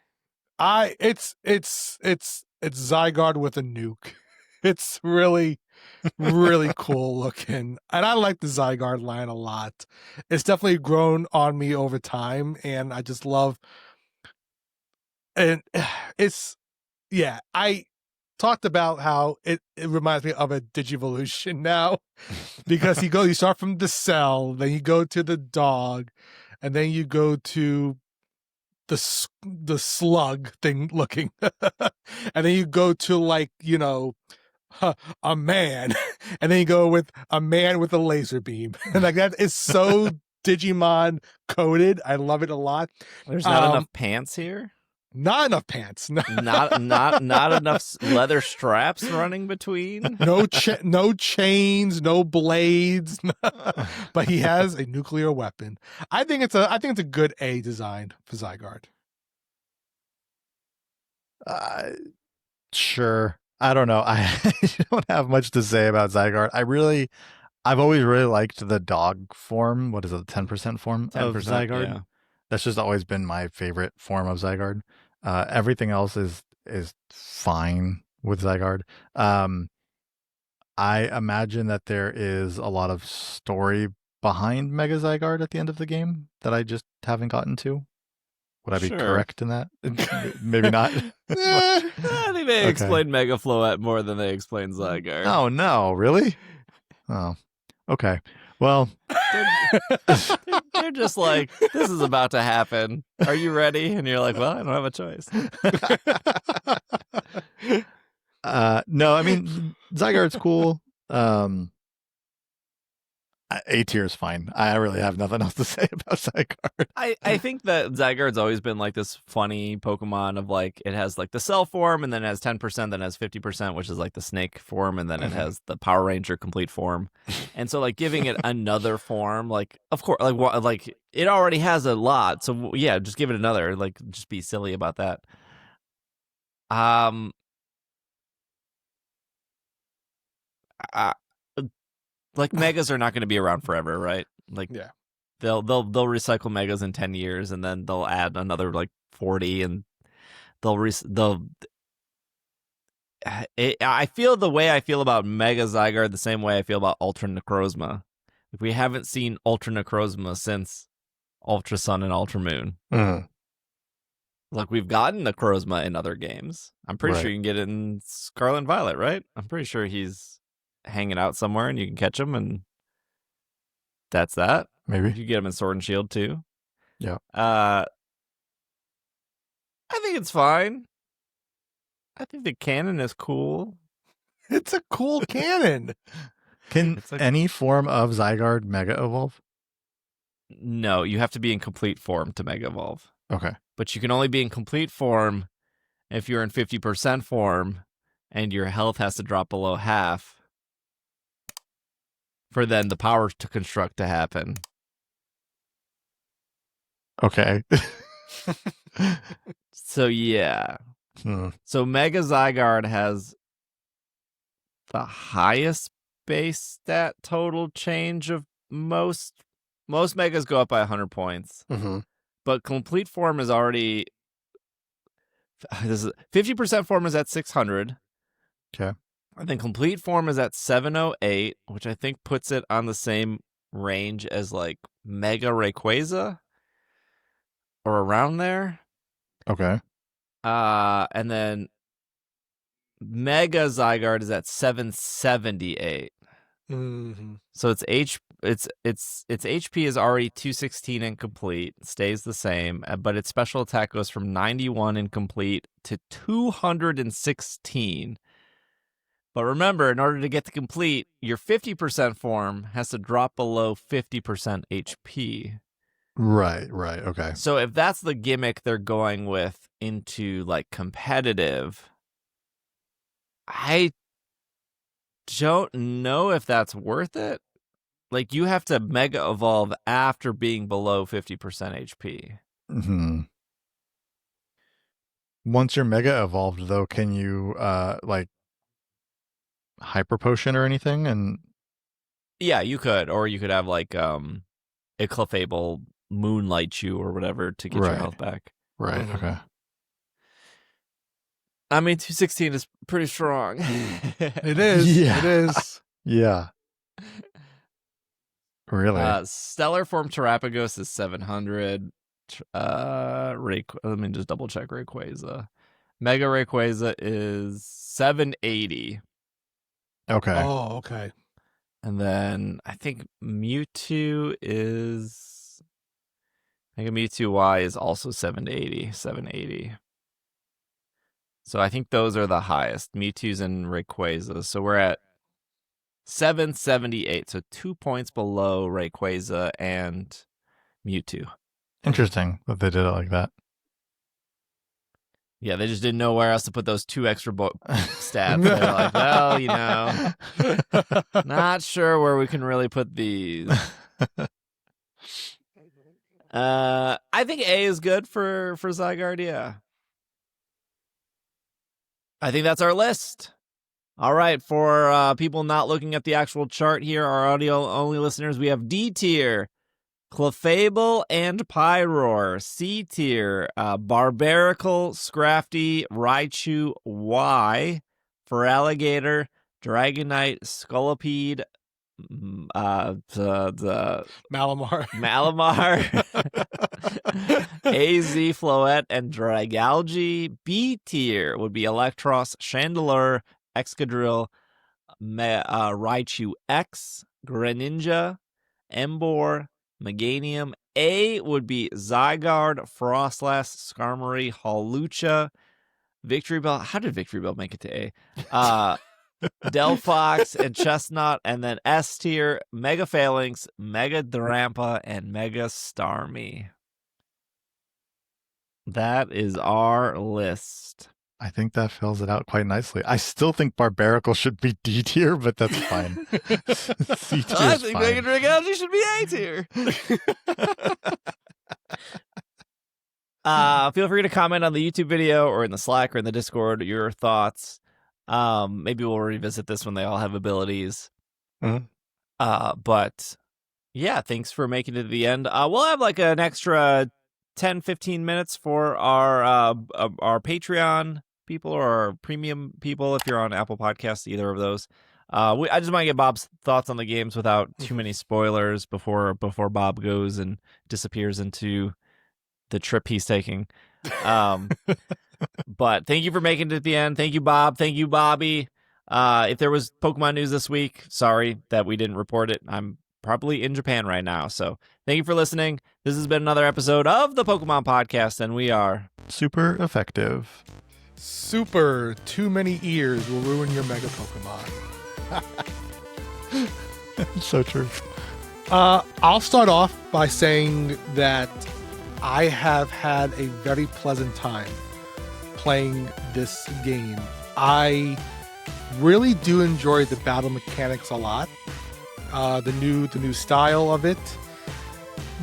It's Zygarde with a nuke. It's really, really cool looking. And I like the Zygarde line a lot. It's definitely grown on me over time, and I just love, and I talked about how it reminds me of a Digivolution now, because you start from the cell, then you go to the dog, and then you go to the slug thing looking, and then you go to like, a man, and then you go with a man with a laser beam. And like that is so Digimon coded. I love it a lot. There's not enough pants here. Not enough pants. Not enough leather straps running between. No chains, no blades. But he has a nuclear weapon. I think it's a good A design for Zygarde. Sure. I don't know. I don't have much to say about Zygarde. I've always really liked the dog form. What is it, the 10% form of 10%, Zygarde? yeah. That's just always been my favorite form of Zygarde. Everything else is fine with Zygarde. I imagine that there is a lot of story behind Mega Zygarde at the end of the game that I just haven't gotten to. Would I be Sure. correct in that? Maybe not. I think they Okay. explained Mega Floette more than they explained Zygarde. Oh no, really? Oh, okay. Well, They're just like, this is about to happen. Are you ready? And you're like, well, I don't have a choice. no, I mean Zygarde's cool. A tier is fine. I really have nothing else to say about Zygarde. I think that Zygarde's always been like this funny Pokemon of like, it has like the Cell form, and then it has 10%, then it has 50%, which is like the Snake form, and then it has the Power Ranger complete form. And so like giving it another form, like, of course, like it already has a lot. So yeah, just give it another, like just be silly about that. Like megas are not going to be around forever, right? Like, Yeah. they'll recycle megas in 10 years, and then they'll add another like 40, and I feel the way I feel about Mega Zygarde the same way I feel about Ultra Necrozma. Like, we haven't seen Ultra Necrozma since Ultra Sun and Ultra Moon. Like, we've gotten Necrozma in other games. I'm pretty sure you can get it in Scarlet and Violet, right? I'm pretty sure he's hanging out somewhere and you can catch him, and that's that. Maybe you get him in Sword and Shield too. Yeah. I think it's fine. I think the cannon is cool. It's a cool cannon. Can any form of Zygarde Mega Evolve? No, you have to be in complete form to Mega Evolve. Okay. But you can only be in complete form if you're in 50% form and your health has to drop below half for then the power to construct to happen. Okay. So yeah. So Mega Zygarde has the highest base stat total change of most megas go up by 100 points. But complete form is already 50% form is at 600. Okay. And then complete form is at 708, which I think puts it on the same range as like Mega Rayquaza or around there. Okay. And then Mega Zygarde is at 778. So its HP is already 216 in complete, stays the same, but its special attack goes from 91 in complete to 216. But remember, in order to get to complete, your 50% form has to drop below 50% HP. Right, okay. So if that's the gimmick they're going with into like competitive, I don't know if that's worth it. Like, you have to Mega Evolve after being below 50% HP. Once you're Mega Evolved, though, can you like Hyper Potion or anything? And yeah, you could, or you could have like Eclafable Moonlight you or whatever to get your health back. Right. Okay. I mean, 216 is pretty strong. It is. Yeah. It is. Yeah. Really? Stellar form Terapagos is 700. Let me just double check Rayquaza. Mega Rayquaza is 780. Okay. Oh, okay. And then I think Mewtwo is Mega Mewtwo Y is also 780. So I think those are the highest, Mewtwo's and Rayquaza. So we're at 778, so 2 points below Rayquaza and Mewtwo. Interesting that they did it like that. Yeah, they just didn't know where else to put those 2 extra stats. They're like, well, not sure where we can really put these. I think A is good for Zygarde, yeah. I think that's our list. All right, for people not looking at the actual chart here, our audio-only listeners, we have D tier, Clefable and Pyroar. C tier, Barbaracle, Scrafty, Raichu, Y. For Alligator, Dragonite, Scolipede, the Malamar, AZ, Floette, and Dragalge. B tier would be Electros, Chandelure, Excadrill, Raichu X, Greninja, Emboar, Meganium. A would be Zygarde, Frostlass, Skarmory, Hawlucha, Victory Bell. How did Victory Bell make it to A? Delphox and Chestnut. And then S tier, Mega Phalanx, Mega Drampa, and Mega Starmie. That is our list. I think that fills it out quite nicely. I still think Barbaracle should be D tier, but that's fine. C tier I is think fine. Mega Dragalge should be A tier. Feel free to comment on the YouTube video or in the Slack or in the Discord your thoughts. Maybe we'll revisit this when they all have abilities. But yeah, thanks for making it to the end. We'll have like an extra 10-15 minutes for our Patreon people or our premium people if you're on Apple Podcasts, either of those. I just want to get Bob's thoughts on the games without too many spoilers before Bob goes and disappears into the trip he's taking. But thank you for making it to the end. Thank you, Bob. Thank you, Bobby. If there was Pokemon news this week, sorry that we didn't report it. I'm probably in Japan right now. So thank you for listening. This has been another episode of the Pokemon Podcast, and we are super effective. Super. Too many ears will ruin your Mega Pokemon. So true. I'll start off by saying that I have had a very pleasant time playing this game. I really do enjoy the battle mechanics a lot. The new style of it.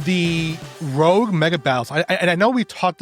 The Rogue Mega Battles. And I know we talked